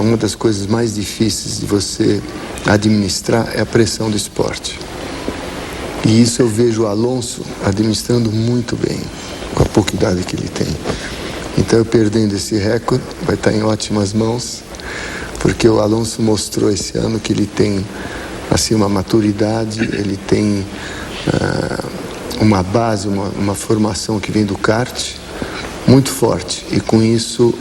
uma das coisas mais difíceis de você administrar é a pressão do esporte. E isso eu vejo o Alonso administrando muito bem, com a pouca idade que ele tem. Então, eu perdendo esse recorde, vai estar em ótimas mãos, porque o Alonso mostrou esse ano que ele tem assim, uma maturidade, ele tem uma base, uma formação que vem do kart muito forte. E com isso,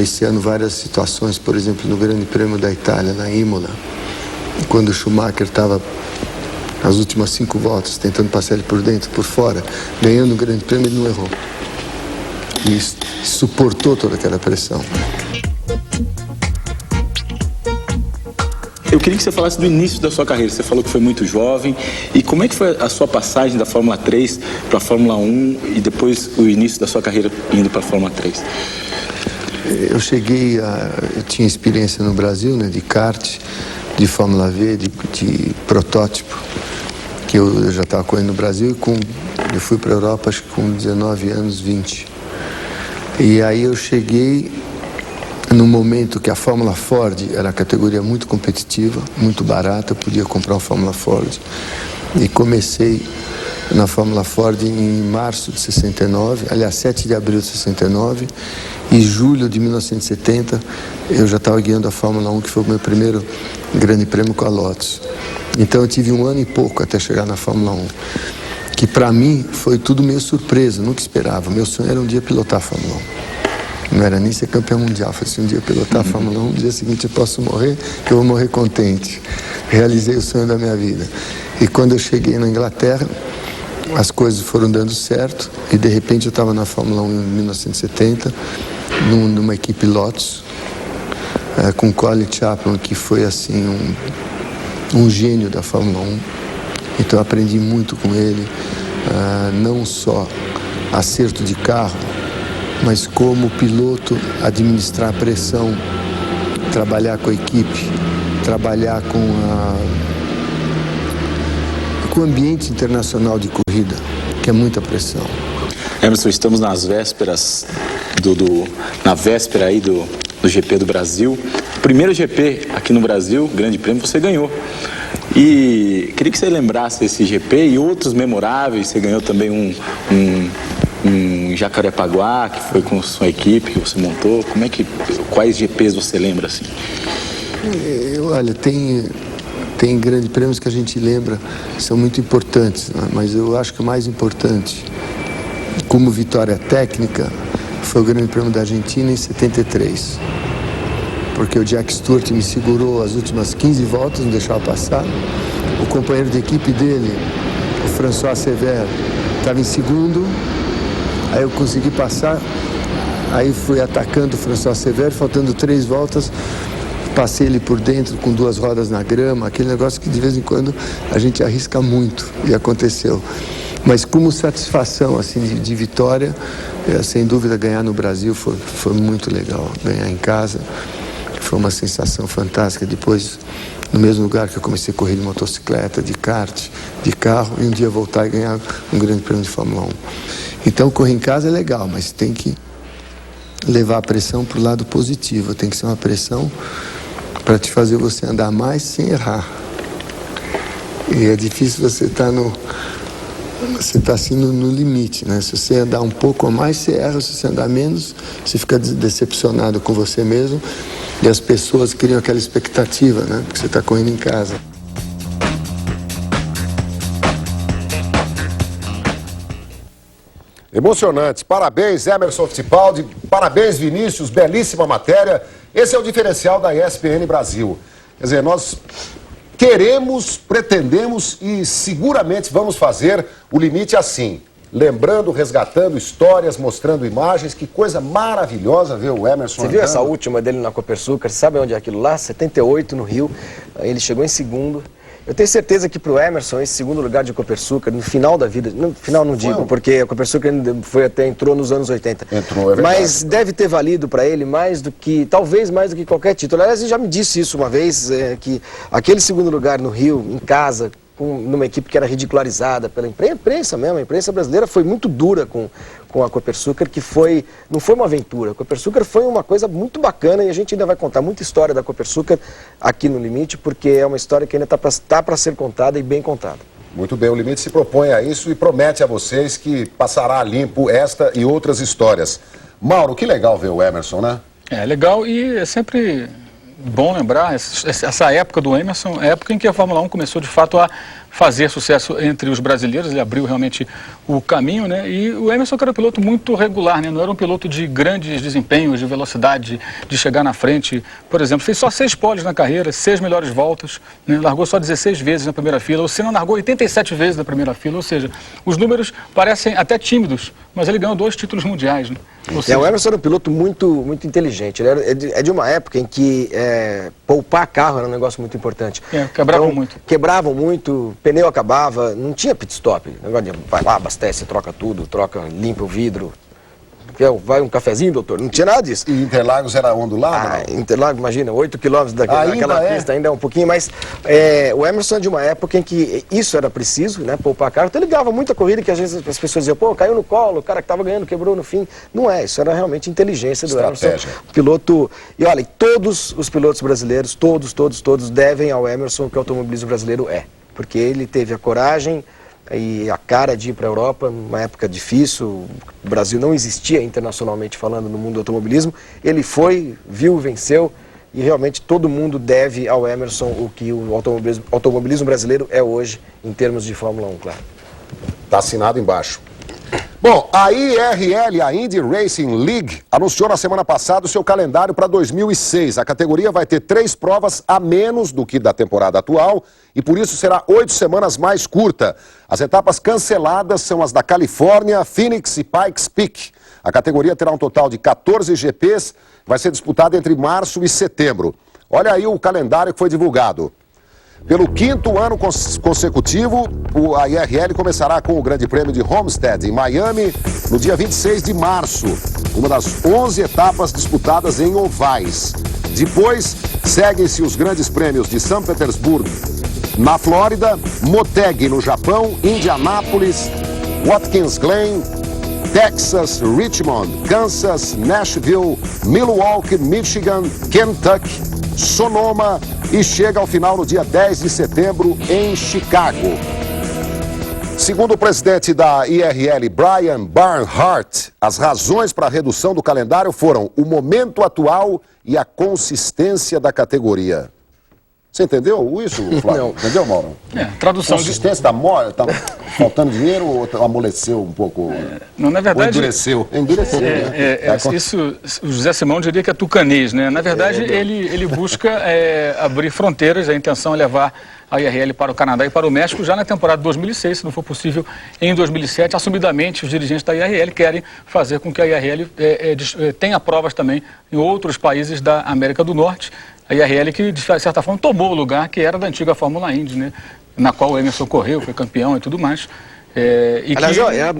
esse ano várias situações, por exemplo, no Grande Prêmio da Itália, na Imola, quando o Schumacher estava nas últimas 5 voltas, tentando passar ele por dentro, por fora, ganhando o Grande Prêmio, ele não errou. E suportou toda aquela pressão.
Eu queria que você falasse do início da sua carreira. Você falou que foi muito jovem. E como é que foi a sua passagem da Fórmula 3 para a Fórmula 1 e depois o início da sua carreira indo para a Fórmula 3?
Eu tinha experiência no Brasil, né, de kart, de Fórmula V, de protótipo, que eu já estava correndo no Brasil e eu fui para a Europa acho que com 19 anos, 20. E aí eu cheguei no momento que a Fórmula Ford era uma categoria muito competitiva, muito barata, eu podia comprar uma Fórmula Ford. E comecei na Fórmula Ford em março de 69, aliás, 7 de abril de 69, e julho de 1970 eu já estava guiando a Fórmula 1, que foi o meu primeiro grande prêmio com a Lotus. Então eu tive 1 ano e pouco até chegar na Fórmula 1, que para mim foi tudo meio surpresa, nunca esperava. Meu sonho era um dia pilotar a Fórmula 1. Não era nem ser campeão mundial, foi assim, um dia pilotar a Fórmula 1, no dia seguinte eu posso morrer, que eu vou morrer contente. Realizei o sonho da minha vida. E quando eu cheguei na Inglaterra, as coisas foram dando certo e de repente eu estava na Fórmula 1 em 1970, numa equipe Lotus, com Colin Chapman, que foi assim um gênio da Fórmula 1. Então eu aprendi muito com ele, não só acerto de carro, mas como piloto administrar a pressão, trabalhar com a equipe, trabalhar com o ambiente internacional de corrida, que é muita pressão.
Emerson, estamos nas vésperas na véspera aí do GP do Brasil. O primeiro GP aqui no Brasil, Grande Prêmio, você ganhou. E queria que você lembrasse desse GP e outros memoráveis. Você ganhou também um Jacarepaguá, que foi com sua equipe, que você montou. Quais GPs você lembra, assim?
Olha, tem grandes prêmios que a gente lembra, são muito importantes, né? Mas eu acho que o mais importante, como vitória técnica, foi o Grande Prêmio da Argentina em 73. Porque o Jack Stewart me segurou as últimas 15 voltas, não deixava passar. O companheiro de equipe dele, o François Sever, estava em segundo. Aí eu consegui passar. Aí fui atacando o François Sever, faltando 3 voltas. Passei ele por dentro com 2 rodas na grama. Aquele negócio que de vez em quando a gente arrisca muito. E aconteceu. Mas como satisfação assim, de vitória, sem dúvida ganhar no Brasil foi muito legal. Ganhar em casa. Foi uma sensação fantástica. Depois, no mesmo lugar que eu comecei a correr de motocicleta, de kart, de carro, e um dia voltar e ganhar um grande prêmio de Fórmula 1. Então, correr em casa é legal, mas tem que levar a pressão para o lado positivo. Tem que ser uma pressão para te fazer você andar mais sem errar. E é difícil você estar Você está assim no limite, né? Se você andar um pouco a mais, você erra. Se você andar menos, você fica decepcionado com você mesmo. E as pessoas criam aquela expectativa, né? Porque você está correndo em casa.
Emocionante. Parabéns, Emerson Fittipaldi. Parabéns, Vinícius. Belíssima matéria. Esse é o diferencial da ESPN Brasil. Quer dizer, nós queremos, pretendemos e seguramente vamos fazer o limite assim. Lembrando, resgatando histórias, mostrando imagens. Que coisa maravilhosa ver o Emerson.
Você viu essa última dele na Copersucar? Você sabe onde é aquilo lá? 78 no Rio. Ele chegou em segundo. Eu tenho certeza que para o Emerson, esse segundo lugar de Copersucar, no final da vida, no final não digo, porque a Copersucar entrou nos anos 80.
Entrou, é verdade.
Mas deve ter valido para ele talvez mais do que qualquer título. Aliás, ele já me disse isso uma vez, que aquele segundo lugar no Rio, em casa, numa equipe que era ridicularizada pela imprensa mesmo, a imprensa brasileira foi muito dura com a Copersucar, que não foi uma aventura. A Copersucar foi uma coisa muito bacana e a gente ainda vai contar muita história da Copersucar aqui no Limite, porque é uma história que ainda está para ser contada e bem contada.
Muito bem, o Limite se propõe a isso e promete a vocês que passará a limpo esta e outras histórias. Mauro, que legal ver o Emerson, né?
É legal e é sempre bom lembrar essa época do Emerson, a época em que a Fórmula 1 começou de fato a fazer sucesso entre os brasileiros. Ele abriu realmente o caminho, né? E o Emerson era um piloto muito regular, né? Não era um piloto de grandes desempenhos, de velocidade, de chegar na frente. Por exemplo, fez só 6 pódios na carreira, 6 melhores voltas, né? Largou só 16 vezes na primeira fila. O Senna largou 87 vezes na primeira fila, ou seja, os números parecem até tímidos, mas ele ganhou 2 títulos mundiais, né?
O Emerson era um piloto muito inteligente. Ele é de uma época em que poupar carro era um negócio muito importante. Quebravam muito, pneu acabava, não tinha pit stop. Vai lá, abastece, troca tudo, limpa o vidro. Vai um cafezinho, doutor? Não tinha nada disso.
E Interlagos era ondulado?
Interlagos, imagina, 8 quilômetros daquela pista, ainda é um pouquinho, mas o Emerson é de uma época em que isso era preciso, né, poupar carro. Então ele ganhava muita corrida que às vezes as pessoas diziam, pô, caiu no colo, o cara que estava ganhando quebrou no fim. Não é, isso era realmente inteligência do Emerson. Piloto, e olha, todos os pilotos brasileiros, todos devem ao Emerson que o automobilismo brasileiro é. Porque ele teve a coragem e a cara de ir para a Europa numa época difícil. O Brasil não existia internacionalmente falando no mundo do automobilismo. Ele foi, viu, venceu e realmente todo mundo deve ao Emerson o que o automobilismo brasileiro é hoje em termos de Fórmula 1, claro.
Está assinado embaixo. Bom, a IRL, a Indy Racing League, anunciou na semana passada o seu calendário para 2006. A categoria vai ter 3 provas a menos do que da temporada atual e por isso será 8 semanas mais curta. As etapas canceladas são as da Califórnia, Phoenix e Pikes Peak. A categoria terá um total de 14 GPs, vai ser disputada entre março e setembro. Olha aí o calendário que foi divulgado. Pelo 5º ano consecutivo, a IRL começará com o Grande Prêmio de Homestead, em Miami, no dia 26 de março. Uma das 11 etapas disputadas em ovais. Depois, seguem-se os grandes prêmios de São Petersburgo, na Flórida, Motegi, no Japão, Indianápolis, Watkins Glen, Texas, Richmond, Kansas, Nashville, Milwaukee, Michigan, Kentucky, Sonoma e chega ao final no dia 10 de setembro em Chicago. Segundo o presidente da IRL, Brian Barnhart, as razões para a redução do calendário foram o momento atual e a consistência da categoria. Você entendeu isso, Flávio?
Não.
Entendeu, Mauro?
Tradução.
Consistência da mole, tá faltando dinheiro ou amoleceu um pouco?
Não, na verdade...
Ou endureceu? Endureceu, né?
Isso, o José Simão diria que é tucanês, né? Na verdade, ele busca abrir fronteiras, a intenção é levar a IRL para o Canadá e para o México já na temporada de 2006, se não for possível, em 2007. Assumidamente, os dirigentes da IRL querem fazer com que a IRL tenha provas também em outros países da América do Norte. A IRL que, de certa forma, tomou o lugar que era da antiga Fórmula Indy, né? Na qual o Emerson correu, foi campeão e tudo mais.
Aliás,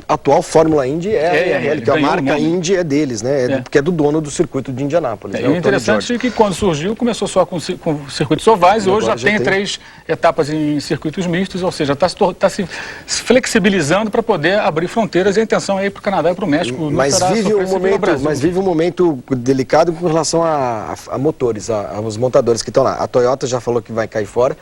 a atual Fórmula Indy é a IRL, que a marca Indy é deles, né? Porque é do dono do circuito de Indianápolis.
E o interessante é que quando surgiu, começou só com circuitos ovais, e hoje já tem 3 etapas em circuitos mistos, ou seja, está se flexibilizando para poder abrir fronteiras, e a intenção é ir para o Canadá e para o México.
Mas vive um momento delicado com relação a motores, aos montadores que estão lá. A Toyota já falou que vai cair fora.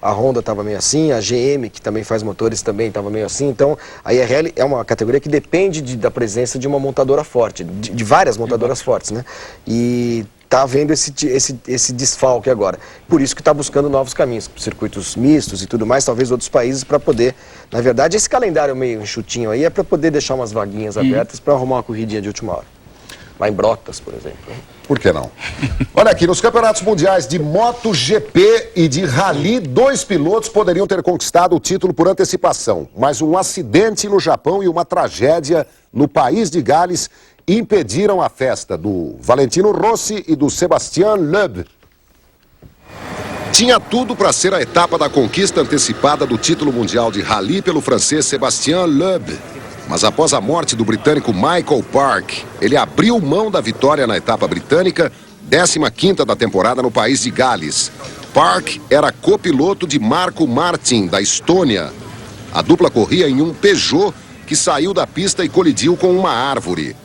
A Honda estava meio assim, a GM, que também faz motores, também estava meio assim. Então, a IRL é uma categoria que depende da presença de uma montadora forte, de várias montadoras fortes, né? E está havendo esse desfalque agora. Por isso que está buscando novos caminhos, circuitos mistos e tudo mais, talvez outros países, para poder... Na verdade, esse calendário meio enxutinho aí é para poder deixar umas vaguinhas abertas para arrumar uma corridinha de última hora. Lá em Brotas, por exemplo.
Por que não? Olha aqui, nos campeonatos mundiais de MotoGP e de Rally, 2 pilotos poderiam ter conquistado o título por antecipação. Mas um acidente no Japão e uma tragédia no país de Gales impediram a festa do Valentino Rossi e do Sébastien Loeb. Tinha tudo para ser a etapa da conquista antecipada do título mundial de Rally pelo francês Sébastien Loeb. Mas após a morte do britânico Michael Park, ele abriu mão da vitória na etapa britânica, 15ª da temporada no país de Gales. Park era copiloto de Marco Martin, da Estônia. A dupla corria em um Peugeot que saiu da pista e colidiu com uma árvore.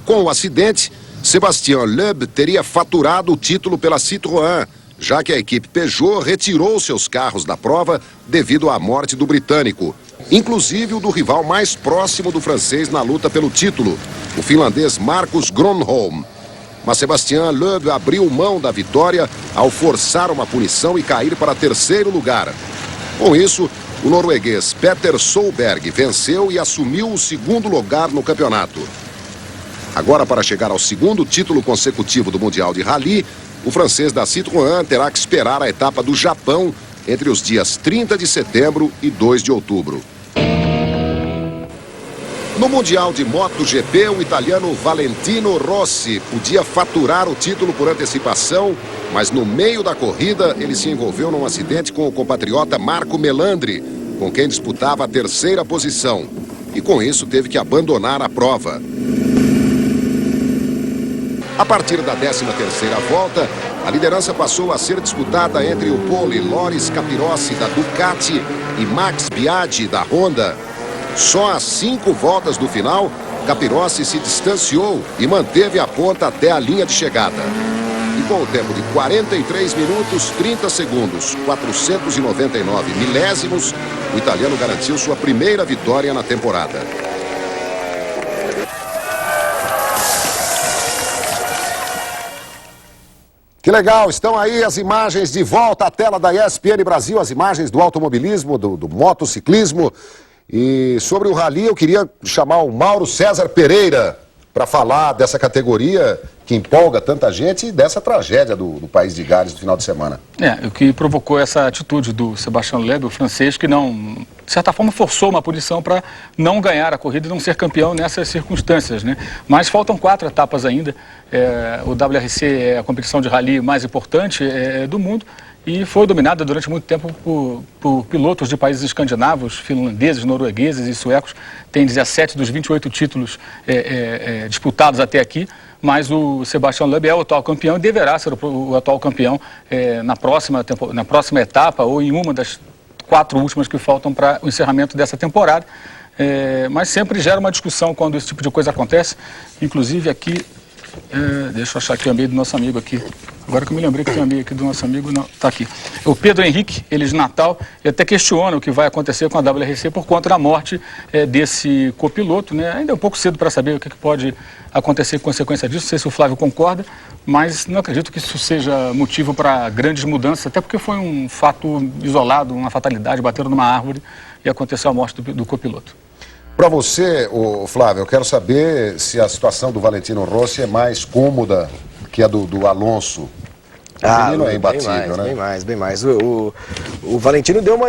Com o acidente, Sébastien Loeb teria faturado o título pela Citroën, já que a equipe Peugeot retirou seus carros da prova devido à morte do britânico. Inclusive o do rival mais próximo do francês na luta pelo título, o finlandês Marcus Gronholm. Mas Sébastien Loeb abriu mão da vitória ao forçar uma punição e cair para 3º lugar. Com isso, o norueguês Petter Solberg venceu e assumiu o 2º lugar no campeonato. Agora, para chegar ao 2º título consecutivo do Mundial de Rally, o francês da Citroën terá que esperar a etapa do Japão entre os dias 30 de setembro e 2 de outubro. No Mundial de MotoGP, o italiano Valentino Rossi podia faturar o título por antecipação, mas no meio da corrida ele se envolveu num acidente com o compatriota Marco Melandri, com quem disputava a 3ª posição, e com isso teve que abandonar a prova. A partir da 13ª volta, a liderança passou a ser disputada entre o pole Loris Capirossi, da Ducati, e Max Biaggi, da Honda. Só às 5 voltas do final, Capirossi se distanciou e manteve a ponta até a linha de chegada. E com o tempo de 43 minutos, 30 segundos, 499 milésimos, o italiano garantiu sua primeira vitória na temporada. Que legal, estão aí as imagens de volta à tela da ESPN Brasil, as imagens do automobilismo, do motociclismo. E sobre o Rally eu queria chamar o Mauro César Pereira para falar dessa categoria que empolga tanta gente e dessa tragédia do país de Gales no final de semana.
O que provocou essa atitude do Sébastien Loeb, o francês, que não, de certa forma, forçou uma punição para não ganhar a corrida e não ser campeão nessas circunstâncias, né? Mas faltam 4 etapas ainda. O WRC é a competição de rally mais importante do mundo e foi dominada durante muito tempo por pilotos de países escandinavos, finlandeses, noruegueses e suecos. Tem 17 dos 28 títulos disputados até aqui, mas o Sébastien Loeb é o atual campeão e deverá ser o atual campeão na próxima etapa ou em uma das 4 últimas que faltam para o encerramento dessa temporada. Mas sempre gera uma discussão quando esse tipo de coisa acontece. Inclusive aqui Deixa eu achar aqui o e-mail do nosso amigo aqui. Agora que eu me lembrei que tem um e-mail aqui do nosso amigo, não, tá aqui. O Pedro Henrique, ele de Natal, ele até questiona o que vai acontecer com a WRC por conta da morte desse copiloto, né? Ainda é um pouco cedo para saber o que pode acontecer em consequência disso, não sei se o Flávio concorda, mas não acredito que isso seja motivo para grandes mudanças, até porque foi um fato isolado, uma fatalidade, bateram numa árvore e aconteceu a morte do copiloto.
Para você, Flávio, eu quero saber se a situação do Valentino Rossi é mais cômoda que a do Alonso. O menino é imbatível, né?
Bem mais. O Valentino deu uma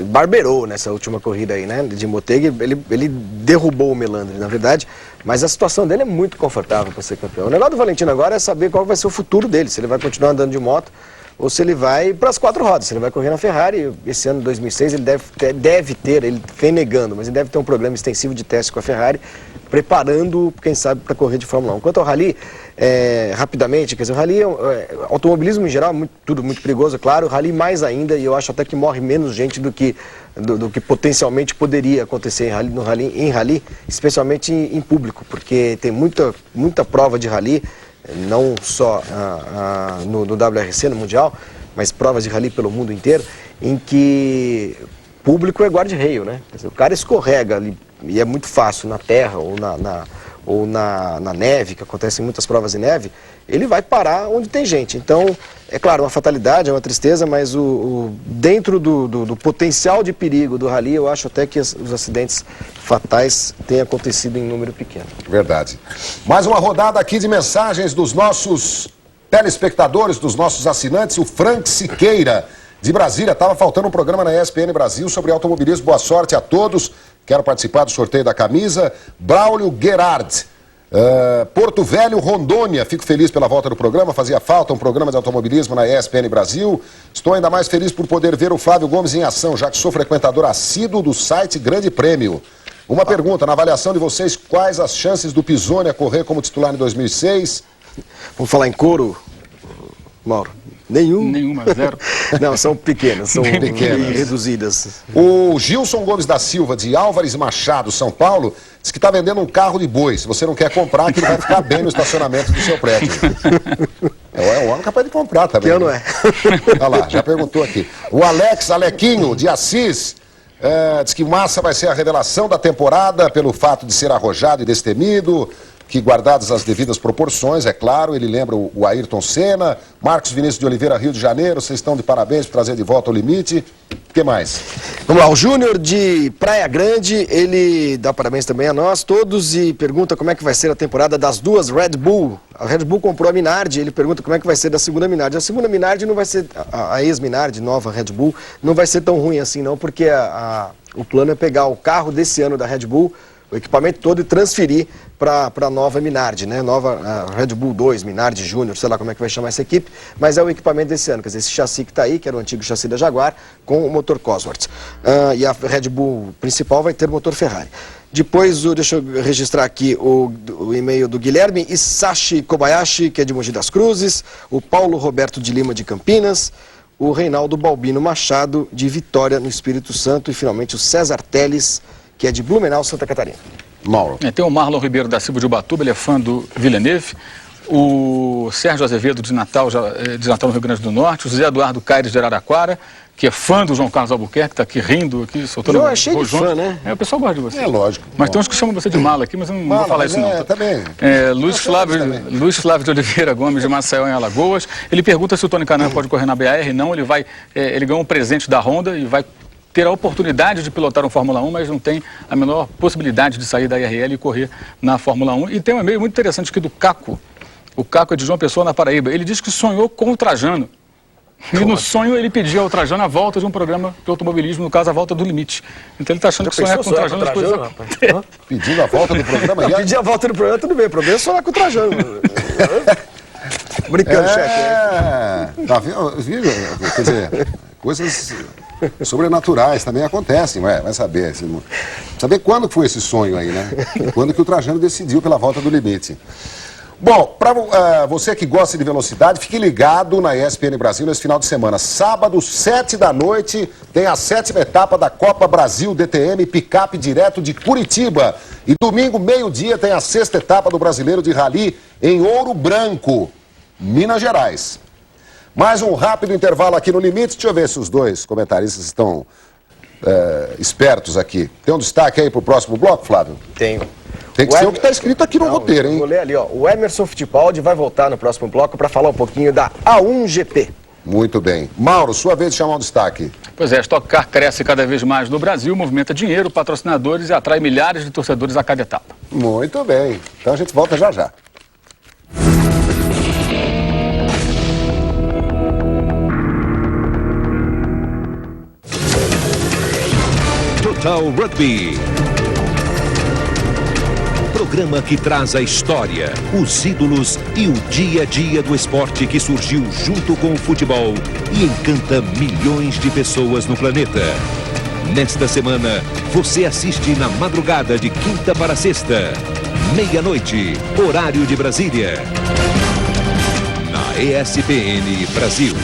barbeirou nessa última corrida aí, né? De Motegi, ele derrubou o Melandri, na verdade, mas a situação dele é muito confortável para ser campeão. O negócio do Valentino agora é saber qual vai ser o futuro dele, se ele vai continuar andando de moto ou se ele vai para as 4 rodas, se ele vai correr na Ferrari. Esse ano, 2006, ele deve ter, ele vem negando, mas ele deve ter um programa extensivo de teste com a Ferrari, preparando, quem sabe, para correr de Fórmula 1. Quanto ao Rally, rapidamente, quer dizer, o Rally, automobilismo em geral, tudo muito perigoso, é claro, o Rally mais ainda, e eu acho até que morre menos gente do que potencialmente poderia acontecer em Rally, especialmente em público, porque tem muita prova de Rally, não só no WRC, no Mundial, mas provas de Rally pelo mundo inteiro, em que público é guarda-reio, né? Quer dizer, o cara escorrega ali, e é muito fácil na terra ou na neve, que acontecem muitas provas em neve, ele vai parar onde tem gente. Então, é claro, uma fatalidade, é uma tristeza, mas dentro do potencial de perigo do Rally, eu acho até que os acidentes fatais têm acontecido em número pequeno.
Verdade. Mais uma rodada aqui de mensagens dos nossos telespectadores, dos nossos assinantes. O Frank Siqueira, de Brasília. Estava faltando um programa na ESPN Brasil sobre automobilismo. Boa sorte a todos. Quero participar do sorteio da camisa. Braulio Gerard, Porto Velho, Rondônia. Fico feliz pela volta do programa. Fazia falta um programa de automobilismo na ESPN Brasil. Estou ainda mais feliz por poder ver o Flávio Gomes em ação, já que sou frequentador assíduo do site Grande Prêmio. Uma pergunta, na avaliação de vocês, quais as chances do Pisoni a correr como titular em 2006?
Vamos falar em couro, Mauro?
Nenhuma, zero.
Não, são pequenas, são reduzidas.
O Gilson Gomes da Silva, de Álvares Machado, São Paulo, diz que está vendendo um carro de boi. Se você não quer comprar, que ele vai ficar bem no estacionamento do seu prédio. É o homem capaz de comprar também.
Que não é?
Olha lá, já perguntou aqui. O Alequinho, de Assis, diz que Massa vai ser a revelação da temporada pelo fato de ser arrojado e destemido, que guardadas as devidas proporções, é claro, ele lembra o Ayrton Senna. Marcos Vinícius de Oliveira, Rio de Janeiro, vocês estão de parabéns por trazer de volta o limite. O que mais?
Vamos lá, o Júnior de Praia Grande, ele dá parabéns também a nós todos e pergunta como é que vai ser a temporada das duas Red Bull. A Red Bull comprou a Minardi, ele pergunta como é que vai ser da segunda Minardi. A segunda Minardi não vai ser, a ex-Minardi, nova Red Bull, não vai ser tão ruim assim não, porque o plano é pegar o carro desse ano da Red Bull, o equipamento todo, e transferir para a nova Minardi, né? Nova Red Bull 2, Minardi Júnior, sei lá como é que vai chamar essa equipe, mas é o equipamento desse ano, quer dizer, esse chassi que está aí, que era o antigo chassi da Jaguar, com o motor Cosworth. E a Red Bull principal vai ter motor Ferrari. Depois, deixa eu registrar aqui o e-mail do Guilherme Isashi Kobayashi, que é de Mogi das Cruzes, o Paulo Roberto de Lima, de Campinas, o Reinaldo Balbino Machado, de Vitória, no Espírito Santo, e finalmente o César Teles, que é de Blumenau, Santa Catarina.
Mauro.
Tem o Marlon Ribeiro da Silva de Ubatuba, ele é fã do Villeneuve. O Sérgio Azevedo de Natal no Rio Grande do Norte. O José Eduardo Caires de Araraquara, que é fã do João Carlos Albuquerque, está aqui rindo, aqui, soltando...
João é cheio de fã, né?
O pessoal gosta de você.
É lógico.
Mas tem uns que chamam você de mala aqui, mas eu não vou falar isso não.
Também.
Luiz Flávio de Oliveira Gomes, de Maceió, em Alagoas. Ele pergunta se o Tony Kanaan pode correr na BR. Não, ele ganhou um presente da Honda e vai ter a oportunidade de pilotar um Fórmula 1, mas não tem a menor possibilidade de sair da IRL e correr na Fórmula 1. E tem um e-mail muito interessante aqui do Caco. O Caco é de João Pessoa, na Paraíba. Ele diz que sonhou com o Trajano. E no sonho ele pediu ao Trajano a volta de um programa de automobilismo, no caso a volta do limite. Então ele está achando que sonhar com o Trajano...
Pedindo a volta do programa?
Pedir a volta do programa, tudo bem. O problema é sonhar com o Trajano. Brincando, chefe.
Tá vendo? Quer dizer, coisas sobrenaturais também acontecem, vai saber. Saber quando foi esse sonho aí, né? Quando que o Trajano decidiu pela volta do limite. Bom, para você que gosta de velocidade, fique ligado na ESPN Brasil nesse final de semana. Sábado, 7 da noite, tem tem a 7ª etapa da Copa Brasil DTM Picape direto de Curitiba. E domingo, meio-dia, tem a 6ª etapa do Brasileiro de Rally em Ouro Branco, Minas Gerais. Mais um rápido intervalo aqui no Limite. Deixa eu ver se os dois comentaristas estão espertos aqui. Tem um destaque aí pro próximo bloco, Flávio?
Tenho.
Tem que ser o que está escrito aqui no roteiro, hein?
Vou ler ali, ó. O Emerson Fittipaldi vai voltar no próximo bloco para falar um pouquinho da A1GP.
Muito bem. Mauro, sua vez de chamar um destaque.
Pois é, a Stock Car cresce cada vez mais no Brasil, movimenta dinheiro, patrocinadores e atrai milhares de torcedores a cada etapa.
Muito bem. Então a gente volta já já.
Total Rugby. Programa que traz a história, os ídolos e o dia a dia do esporte que surgiu junto com o futebol e encanta milhões de pessoas no planeta. Nesta semana, você assiste na madrugada de quinta para sexta, meia-noite, horário de Brasília, na ESPN Brasil.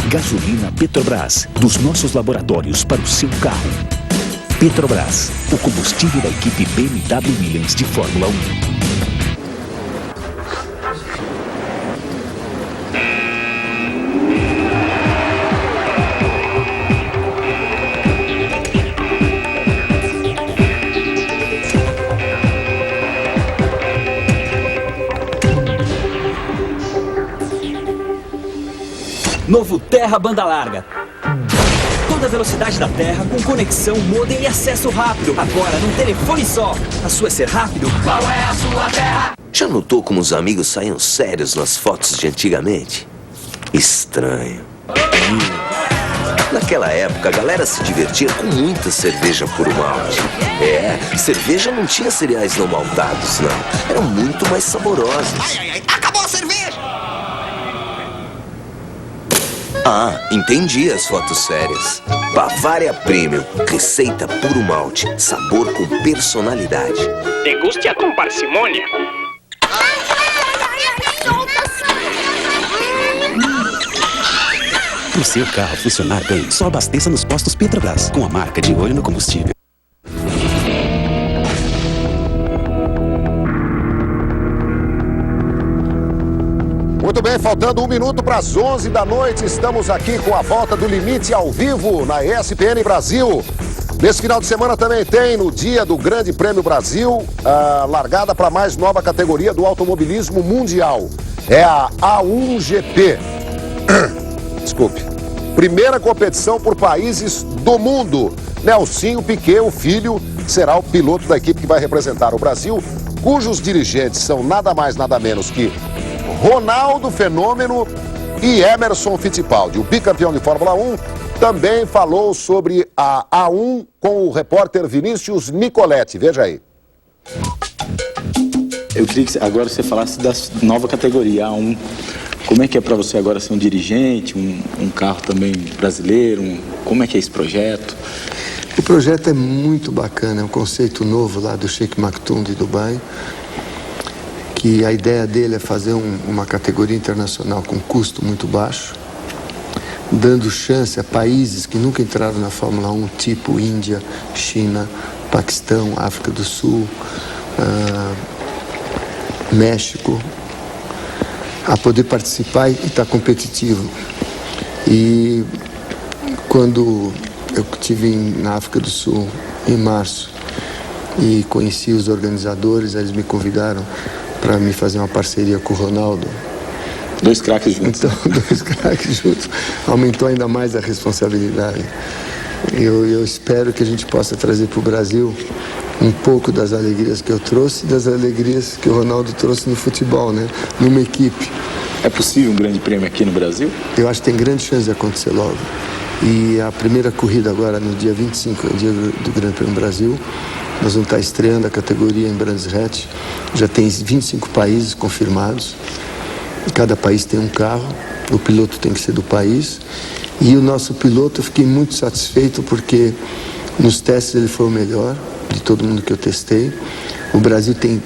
Gasolina Petrobras, dos nossos laboratórios para o seu carro. Petrobras, o combustível da equipe BMW Williams de Fórmula 1.
Novo Terra Banda Larga. Toda a velocidade da Terra com conexão, modem e acesso rápido. Agora num telefone só. A sua é ser rápido? Qual é a sua terra?
Já notou como os amigos saíam sérios nas fotos de antigamente? Estranho. Naquela época, a galera se divertia com muita cerveja puro malte. Cerveja não tinha cereais não maltados, não. Eram muito mais saborosos.
Acabou a cerveja!
Ah, entendi as fotos sérias. Bavária Premium, receita puro malte, sabor com personalidade.
Deguste-a com parcimônia.
Para o seu carro funcionar bem, só abasteça nos postos Petrobras, com a marca de olho no combustível.
Muito bem, faltando 1 minuto para as 11 da noite, estamos aqui com a volta do Limite ao vivo na ESPN Brasil. Nesse final de semana também tem, no dia do Grande Prêmio Brasil, a largada para a mais nova categoria do automobilismo mundial. É a A1GP. Desculpe. Primeira competição por países do mundo. Nelsinho Piquet, o filho, será o piloto da equipe que vai representar o Brasil, cujos dirigentes são nada mais, nada menos que Ronaldo Fenômeno e Emerson Fittipaldi. O bicampeão de Fórmula 1 também falou sobre a A1 com o repórter Vinícius Nicoletti. Veja aí.
Eu queria que agora você falasse da nova categoria A1. Como é que é para você agora ser um dirigente, um carro também brasileiro? Como é que é esse projeto?
O projeto é muito bacana, é um conceito novo lá do Sheikh Maktoum de Dubai, que a ideia dele é fazer uma categoria internacional com custo muito baixo, dando chance a países que nunca entraram na Fórmula 1, tipo Índia, China, Paquistão, África do Sul, México, a poder participar e estar competitivo. E quando eu estive na África do Sul em março e conheci os organizadores, eles me convidaram para me fazer uma parceria com o Ronaldo.
Dois craques juntos.
Então, 2 craques juntos. Aumentou ainda mais a responsabilidade. Eu espero que a gente possa trazer para o Brasil um pouco das alegrias que eu trouxe e das alegrias que o Ronaldo trouxe no futebol, né? Numa equipe.
É possível um grande prêmio aqui no Brasil?
Eu acho que tem grande chance de acontecer logo. E a primeira corrida agora, no dia 25, é o dia do Grande Prêmio Brasil. Nós vamos estar estreando a categoria em Brands Hatch. Já tem 25 países confirmados. Cada país tem um carro. O piloto tem que ser do país. E o nosso piloto, eu fiquei muito satisfeito porque nos testes ele foi o melhor de todo mundo que eu testei. O Brasil tem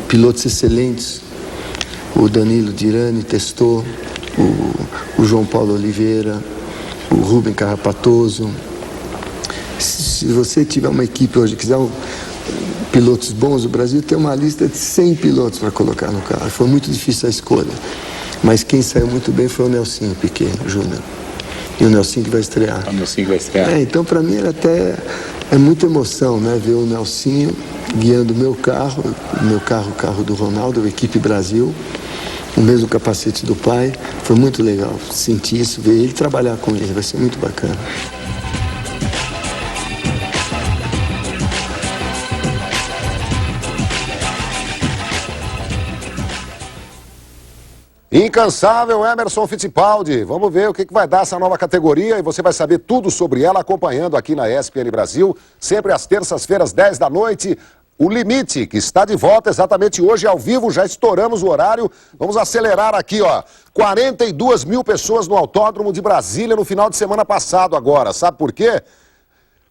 pilotos excelentes. O Danilo Dirani testou, o João Paulo Oliveira, o Rubem Carrapatoso. Se você tiver uma equipe hoje, quiser pilotos bons, o Brasil tem uma lista de 100 pilotos para colocar no carro. Foi muito difícil a escolha. Mas quem saiu muito bem foi o Nelsinho Piquet Júnior. E o Nelsinho que vai estrear.
O Nelsinho que vai estrear.
Então para mim era até muita emoção, né? Ver o Nelsinho guiando o meu carro, o carro do Ronaldo, a equipe Brasil, o mesmo capacete do pai. Foi muito legal sentir isso, ver ele trabalhar com ele, vai ser muito bacana.
Incansável Emerson Fittipaldi. Vamos ver o que vai dar essa nova categoria e você vai saber tudo sobre ela acompanhando aqui na ESPN Brasil, sempre às terças-feiras, 10 da noite. O Limite, que está de volta exatamente hoje ao vivo, já estouramos o horário. Vamos acelerar aqui, ó. 42 mil pessoas no Autódromo de Brasília no final de semana passado agora. Sabe por quê?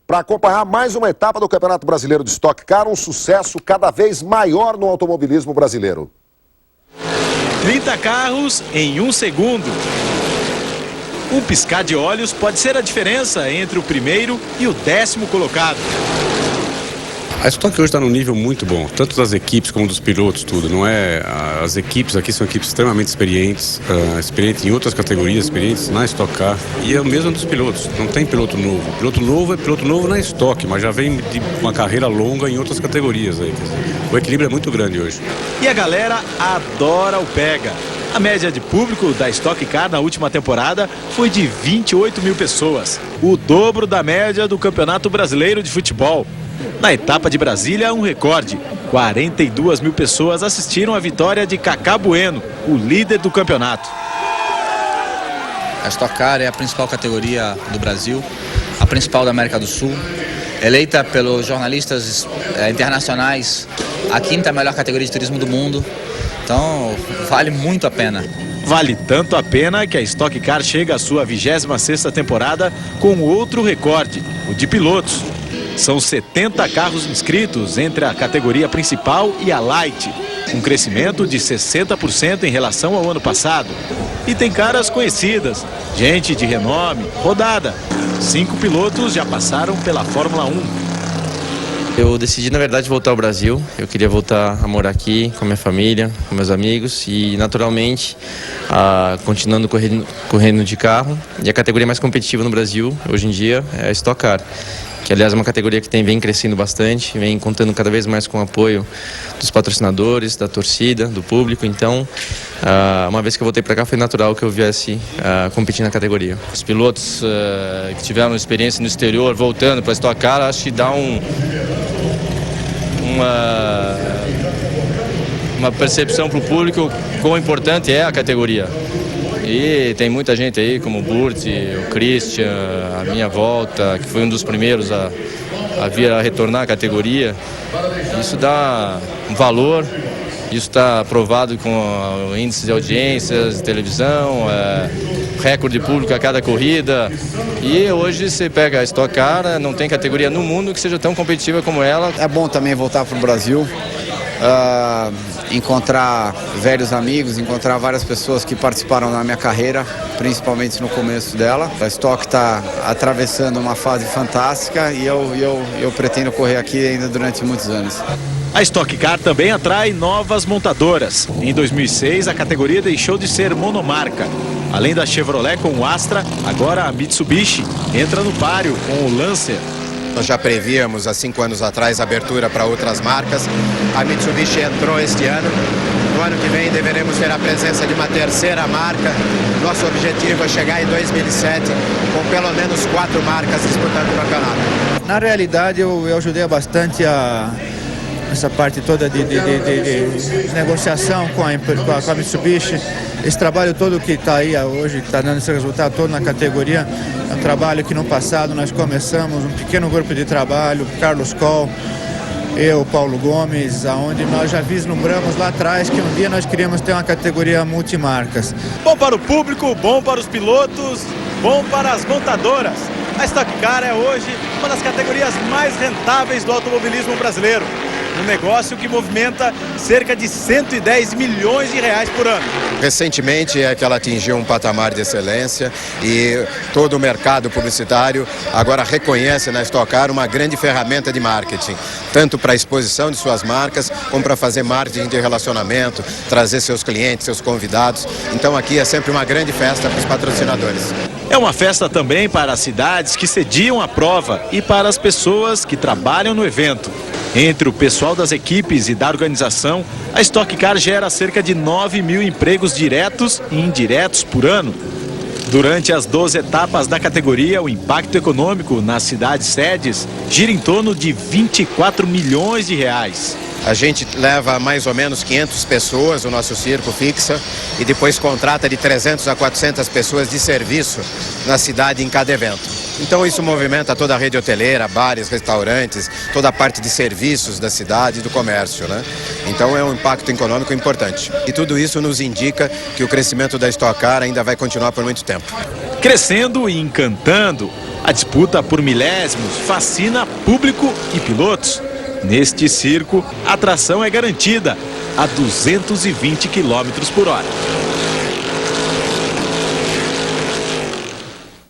Para acompanhar mais uma etapa do Campeonato Brasileiro de Stock Car, um sucesso cada vez maior no automobilismo brasileiro.
30 carros em 1 segundo. Um piscar de olhos pode ser a diferença entre o primeiro e o 10º colocado.
A Stock hoje está num nível muito bom, tanto das equipes como dos pilotos, tudo. Não é, as equipes aqui são equipes extremamente experientes, experientes em outras categorias, experientes na Stock Car. E é o mesmo dos pilotos, não tem piloto novo. Piloto novo é piloto novo na Stock, mas já vem de uma carreira longa em outras categorias aí. Quer dizer, o equilíbrio é muito grande hoje.
E a galera adora o pega. A média de público da Stock Car na última temporada foi de 28 mil pessoas, o dobro da média do Campeonato Brasileiro de Futebol. Na etapa de Brasília, um recorde. 42 mil pessoas assistiram à vitória de Cacá Bueno, o líder do campeonato.
A Stock Car é a principal categoria do Brasil, a principal da América do Sul. Eleita pelos jornalistas internacionais a 5ª melhor categoria de turismo do mundo. Então, vale muito a pena.
Vale tanto a pena que a Stock Car chega à sua 26ª temporada com outro recorde, o de pilotos. São 70 carros inscritos entre a categoria principal e a Light, um crescimento de 60% em relação ao ano passado. E tem caras conhecidas, gente de renome, rodada. 5 pilotos já passaram pela Fórmula 1.
Eu decidi, na verdade, voltar ao Brasil. Eu queria voltar a morar aqui com a minha família, com meus amigos e, naturalmente, continuando correndo de carro. E a categoria mais competitiva no Brasil, hoje em dia, é a Stock Car, que, aliás, é uma categoria que vem crescendo bastante, vem contando cada vez mais com o apoio dos patrocinadores, da torcida, do público. Então, uma vez que eu voltei para cá, foi natural que eu viesse competir na categoria.
Os pilotos que tiveram experiência no exterior, voltando para a Stock Car, acho que dá uma percepção para o público quão importante é a categoria. E tem muita gente aí, como o Burt, o Christian, a minha volta, que foi um dos primeiros a vir a retornar à categoria. Isso dá um valor, isso está provado com o índice de audiências, de televisão, recorde de público a cada corrida. E hoje você pega a Stock Car, não tem categoria no mundo que seja tão competitiva como ela.
É bom também voltar para o Brasil. Encontrar velhos amigos, encontrar várias pessoas que participaram na minha carreira, principalmente no começo dela. A Stock está atravessando uma fase fantástica e eu pretendo correr aqui ainda durante muitos anos.
A Stock Car também atrai novas montadoras. Em 2006, a categoria deixou de ser monomarca. Além da Chevrolet com o Astra, agora a Mitsubishi entra no páreo com o Lancer.
Nós já prevíamos há 5 anos atrás a abertura para outras marcas. A Mitsubishi entrou este ano. No ano que vem deveremos ter a presença de uma 3ª marca. Nosso objetivo é chegar em 2007 com pelo menos 4 marcas disputando o campeonato.
Na realidade, eu ajudei bastante essa parte toda de negociação com a Mitsubishi. Esse trabalho todo que está aí hoje, que está dando esse resultado todo na categoria, é um trabalho que no passado nós começamos um pequeno grupo de trabalho, Carlos Coll, eu, Paulo Gomes, aonde nós já vislumbramos lá atrás que um dia nós queríamos ter uma categoria multimarcas.
Bom para o público, bom para os pilotos, bom para as montadoras. A Stock Car é hoje uma das categorias mais rentáveis do automobilismo brasileiro. Um negócio que movimenta cerca de 110 milhões de reais por ano.
Recentemente é que ela atingiu um patamar de excelência e todo o mercado publicitário agora reconhece na Stock Car uma grande ferramenta de marketing, tanto para a exposição de suas marcas, como para fazer marketing de relacionamento, trazer seus clientes, seus convidados. Então aqui é sempre uma grande festa para os patrocinadores.
É uma festa também para as cidades que sediam a prova e para as pessoas que trabalham no evento. Entre o pessoal das equipes e da organização, a Stock Car gera cerca de 9 mil empregos diretos e indiretos por ano. Durante as 12 etapas da categoria, o impacto econômico nas cidades sedes gira em torno de 24 milhões de reais.
A gente leva mais ou menos 500 pessoas, o nosso circo fixa, e depois contrata de 300 a 400 pessoas de serviço na cidade em cada evento. Então isso movimenta toda a rede hoteleira, bares, restaurantes, toda a parte de serviços da cidade e do comércio, né? Então é um impacto econômico importante. E tudo isso nos indica que o crescimento da Stock Car ainda vai continuar por muito tempo.
Crescendo e encantando, a disputa por milésimos fascina público e pilotos. Neste circo, a tração é garantida a 220 km por hora.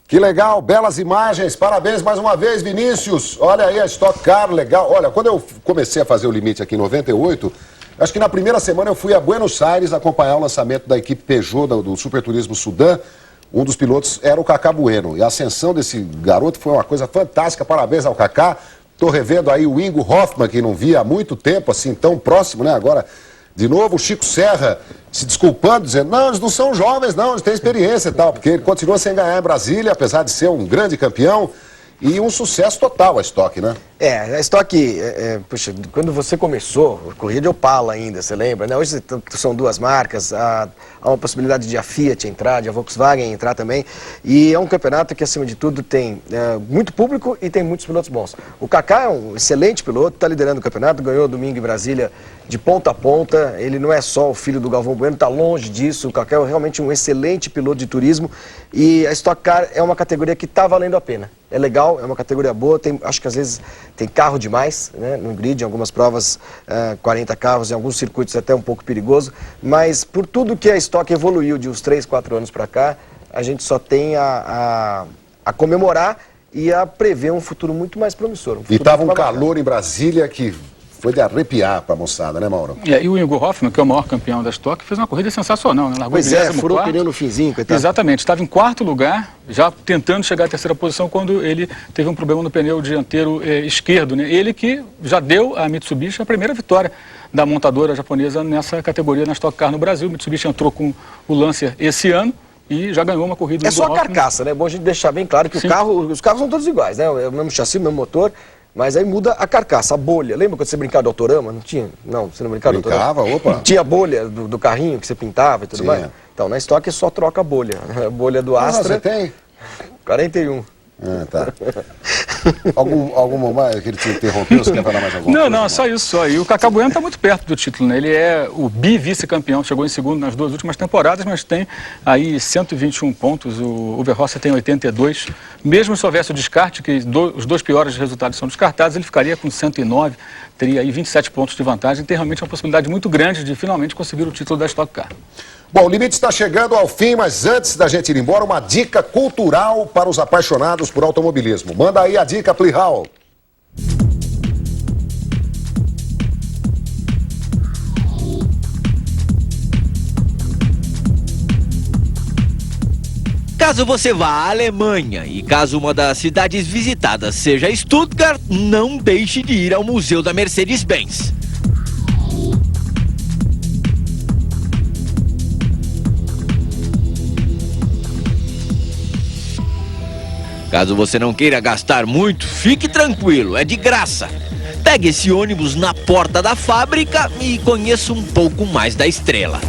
Que legal, belas imagens, parabéns mais uma vez, Vinícius. Olha aí a Stock Car, legal. Olha, quando eu comecei a fazer o limite aqui em 98, acho que na primeira semana eu fui a Buenos Aires acompanhar o lançamento da equipe Peugeot do Super Turismo Sudã. Um dos pilotos era o Cacá Bueno. E a ascensão desse garoto foi uma coisa fantástica, parabéns ao Cacá. Estou revendo aí o Ingo Hoffmann, que não via há muito tempo, assim, tão próximo, né? Agora, de novo, o Chico Serra se desculpando, dizendo, não, eles não são jovens, não, eles têm experiência e tal, porque ele continua sem ganhar em Brasília, apesar de ser um grande campeão e um sucesso total a Stock, né?
A Stock, puxa, quando você começou, corria de Opala ainda, você lembra, né? Hoje são duas marcas, há uma possibilidade de a Fiat entrar, de a Volkswagen entrar também, e é um campeonato que, acima de tudo, tem muito público e tem muitos pilotos bons. O Cacá é um excelente piloto, está liderando o campeonato, ganhou domingo em Brasília de ponta a ponta, ele não é só o filho do Galvão Bueno, está longe disso, o Cacá é realmente um excelente piloto de turismo, e a Stock Car é uma categoria que está valendo a pena. É legal, é uma categoria boa, acho que às vezes tem carro demais, né, no grid, em algumas provas 40 carros, em alguns circuitos até um pouco perigoso, mas por tudo que a Stock evoluiu de uns 3, 4 anos para cá, a gente só tem a comemorar e a prever um futuro muito mais promissor.
E estava um calor em Brasília que foi de arrepiar para a moçada, né, Mauro?
E o Ingo Hoffmann, que é o maior campeão da Stock, fez uma corrida sensacional, né? Largou
pois furou o pneu no finzinho, coitado.
Exatamente, estava em quarto lugar, já tentando chegar à terceira posição, quando ele teve um problema no pneu dianteiro esquerdo, né? Ele que já deu à Mitsubishi a primeira vitória da montadora japonesa nessa categoria na Stock Car no Brasil. Mitsubishi entrou com o Lancer esse ano e já ganhou uma corrida.
É só a carcaça, né? É bom a gente deixar bem claro que os carros são todos iguais, né? É o mesmo chassi, o mesmo motor. Mas aí muda a carcaça, a bolha. Lembra quando você brincava do Autorama? Não tinha? Não, você não brincava do Autorama?
Brincava, opa.
Tinha a bolha do carrinho que você pintava e tudo mais? Então, na Stock só troca a bolha. A bolha do Astra...
você tem?
41.
Ah, tá. Alguma mais que ele te interrompeu? Você quer falar mais alguma coisa?
Não, só isso só. E o Cacá Bueno está muito perto do título, né? Ele é o vice-campeão, chegou em segundo nas duas últimas temporadas, mas tem aí 121 pontos, o Verrosser tem 82. Mesmo se houvesse o descarte, que os dois piores resultados são descartados, ele ficaria com 109, teria aí 27 pontos de vantagem, tem realmente uma possibilidade muito grande de finalmente conseguir o título da Stock Car.
Bom, o limite está chegando ao fim, mas antes da gente ir embora, uma dica cultural para os apaixonados por automobilismo. Manda aí a dica, Plihal.
Caso você vá à Alemanha e caso uma das cidades visitadas seja Stuttgart, não deixe de ir ao Museu da Mercedes-Benz. Caso você não queira gastar muito, fique tranquilo, é de graça. Pegue esse ônibus na porta da fábrica e conheça um pouco mais da estrela.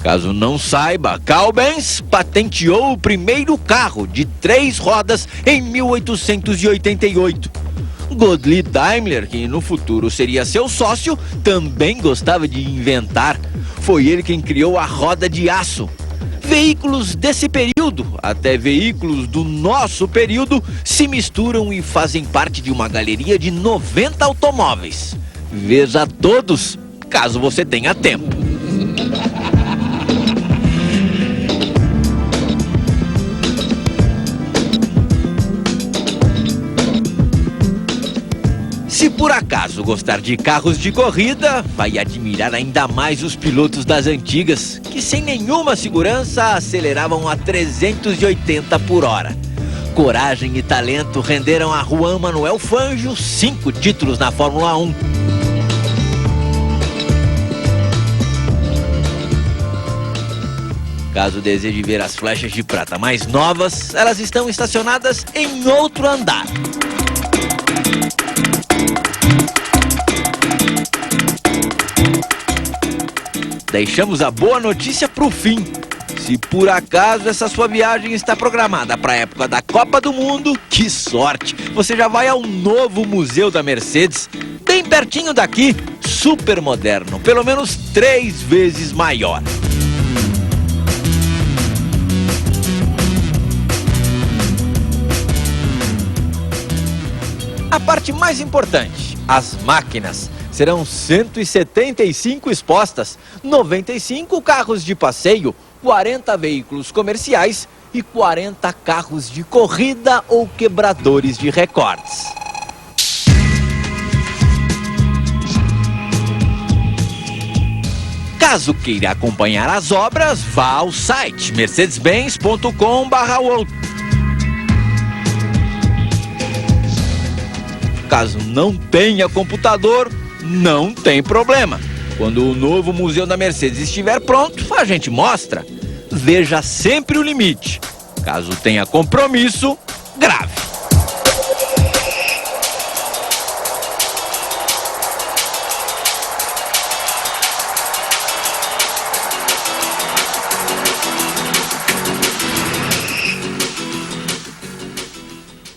Caso não saiba, Carl Benz patenteou o primeiro carro de 3 rodas em 1888. Gottlieb Daimler, que no futuro seria seu sócio, também gostava de inventar. Foi ele quem criou a roda de aço. Veículos desse período, até veículos do nosso período, se misturam e fazem parte de uma galeria de 90 automóveis. Veja todos, caso você tenha tempo. Se por acaso gostar de carros de corrida, vai admirar ainda mais os pilotos das antigas, que sem nenhuma segurança aceleravam a 380 por hora. Coragem e talento renderam a Juan Manuel Fangio 5 títulos na Fórmula 1. Caso deseje ver as flechas de prata mais novas, elas estão estacionadas em outro andar. Deixamos a boa notícia para o fim. Se por acaso essa sua viagem está programada para a época da Copa do Mundo, que sorte! Você já vai ao novo Museu da Mercedes, bem pertinho daqui, super moderno, pelo menos 3 vezes maior. A parte mais importante, as máquinas. Serão 175 expostas, 95 carros de passeio, 40 veículos comerciais e 40 carros de corrida ou quebradores de recordes. Caso queira acompanhar as obras, vá ao site mercedes-benz.com/world. Caso não tenha computador, não tem problema. Quando o novo Museu da Mercedes estiver pronto, a gente mostra. Veja sempre o limite. Caso tenha compromisso, grave.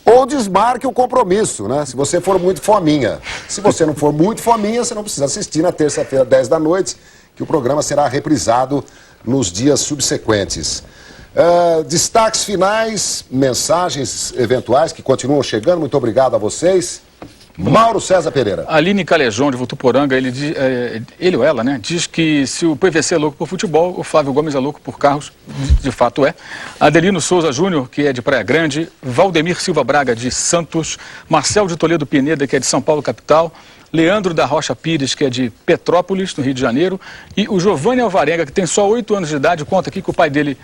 Ou desmarque o compromisso, né? Se você for muito fominha. Se você não for muito fominha, você não precisa assistir na terça-feira, 10 da noite, que o programa será reprisado nos dias subsequentes. Destaques finais, mensagens eventuais que continuam chegando. Muito obrigado a vocês. Mauro César Pereira.
Aline Calejão, de Votuporanga, ele ou ela, né, diz que se o PVC é louco por futebol, o Flávio Gomes é louco por carros, de fato é. Adelino Souza Júnior, que é de Praia Grande, Valdemir Silva Braga, de Santos, Marcel de Toledo Pineda, que é de São Paulo, capital, Leandro da Rocha Pires, que é de Petrópolis, no Rio de Janeiro, e o Giovanni Alvarenga, que tem só 8 anos de idade, conta aqui que o pai dele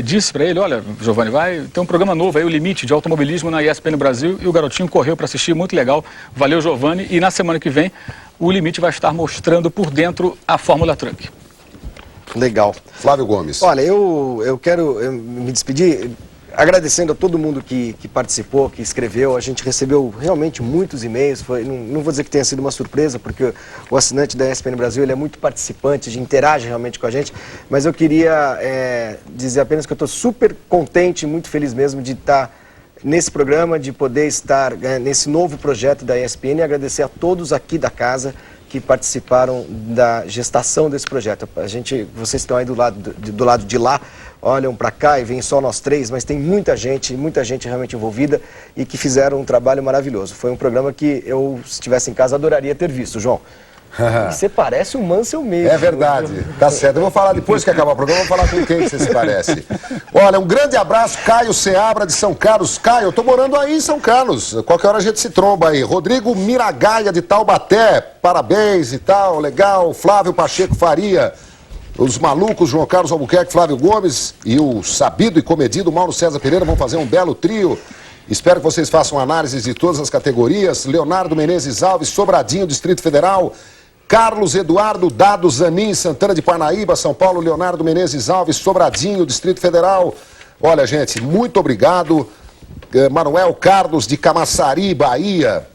disse para ele: olha, Giovanni, vai ter um programa novo aí, o Limite de Automobilismo na ESPN Brasil, e o garotinho correu para assistir, muito legal. Valeu, Giovanni, e na semana que vem o Limite vai estar mostrando por dentro a Fórmula Truck.
Legal. Flávio Gomes.
Olha, eu quero me despedir agradecendo a todo mundo que participou, que escreveu. A gente recebeu realmente muitos e-mails. Não vou dizer que tenha sido uma surpresa, porque o assinante da ESPN Brasil ele é muito participante, interage realmente com a gente. Mas eu queria dizer apenas que eu estou super contente, muito feliz mesmo de estar nesse programa, de poder estar nesse novo projeto da ESPN, e agradecer a todos aqui da casa que participaram da gestação desse projeto. Vocês estão aí do lado de lá, olham para cá e vem só nós três, mas tem muita gente realmente envolvida e que fizeram um trabalho maravilhoso. Foi um programa que eu, se estivesse em casa, adoraria ter visto, João. Você parece um Mansell mesmo.
É verdade, tá certo. Eu vou falar depois que acabar o programa, eu vou falar com quem você se parece. Olha, um grande abraço, Caio Seabra de São Carlos. Caio, eu tô morando aí em São Carlos. Qualquer hora a gente se tromba aí. Rodrigo Miragaia de Taubaté, parabéns e tal, legal. Flávio Pacheco Faria, os malucos João Carlos Albuquerque, Flávio Gomes e o sabido e comedido Mauro César Pereira vão fazer um belo trio. Espero que vocês façam análises de todas as categorias. Leonardo Menezes Alves, Sobradinho, Distrito Federal. Carlos Eduardo Dado Zanin, Santana de Parnaíba, São Paulo. Leonardo Menezes Alves, Sobradinho, Distrito Federal. Olha, gente, muito obrigado. Manuel Carlos de Camaçari, Bahia.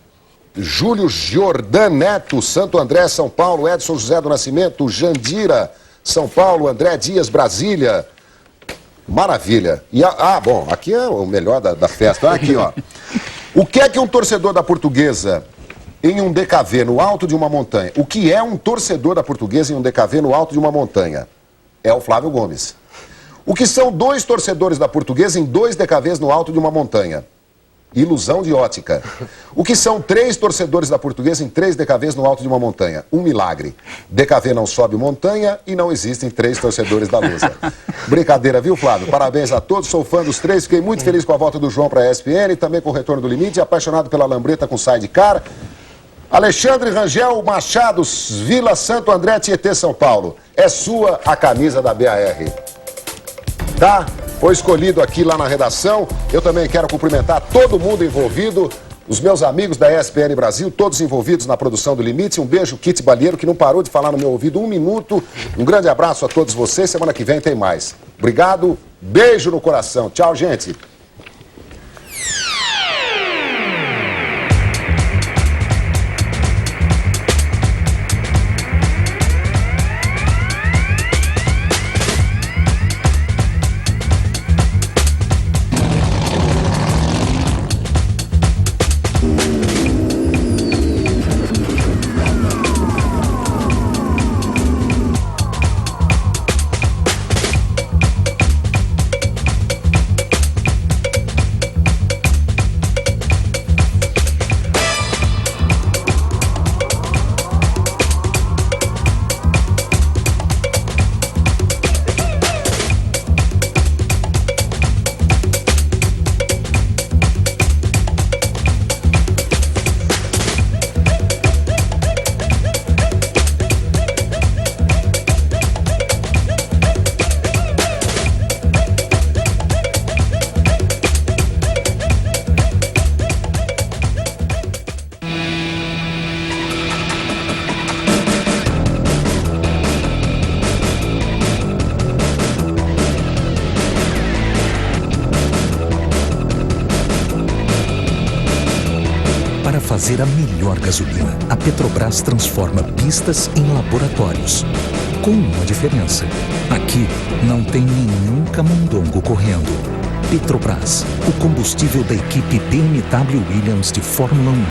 Júlio Jordan Neto, Santo André, São Paulo. Edson José do Nascimento, Jandira, São Paulo, André Dias, Brasília. Maravilha. E bom, aqui é o melhor da festa. Aqui, ó. O que é que um torcedor da Portuguesa em um DKV no alto de uma montanha? O que é um torcedor da Portuguesa em um DKV no alto de uma montanha? É o Flávio Gomes. O que são 2 torcedores da Portuguesa em 2 DKVs no alto de uma montanha? Ilusão de ótica. O que são 3 torcedores da Portuguesa em 3 DKVs no alto de uma montanha? Um milagre. DKV não sobe montanha e não existem 3 torcedores da Lusa. Brincadeira, viu, Flávio? Parabéns a todos, sou fã dos 3. Fiquei muito feliz com a volta do João para a ESPN, também com o retorno do Limite, apaixonado pela lambreta com sidecar. Alexandre Rangel Machado, Vila Santo André, Tietê, São Paulo. É sua a camisa da BAR. Tá? Foi escolhido aqui lá na redação. Eu também quero cumprimentar todo mundo envolvido, os meus amigos da ESPN Brasil, todos envolvidos na produção do Limite. Um beijo, Kit Balheiro, que não parou de falar no meu ouvido 1 minuto. Um grande abraço a todos vocês. Semana que vem tem mais. Obrigado, beijo no coração. Tchau, gente.
Para fazer a melhor gasolina, a Petrobras transforma pistas em laboratórios. Com uma diferença. Aqui não tem nenhum camundongo correndo. Petrobras, o combustível da equipe BMW Williams de Fórmula 1.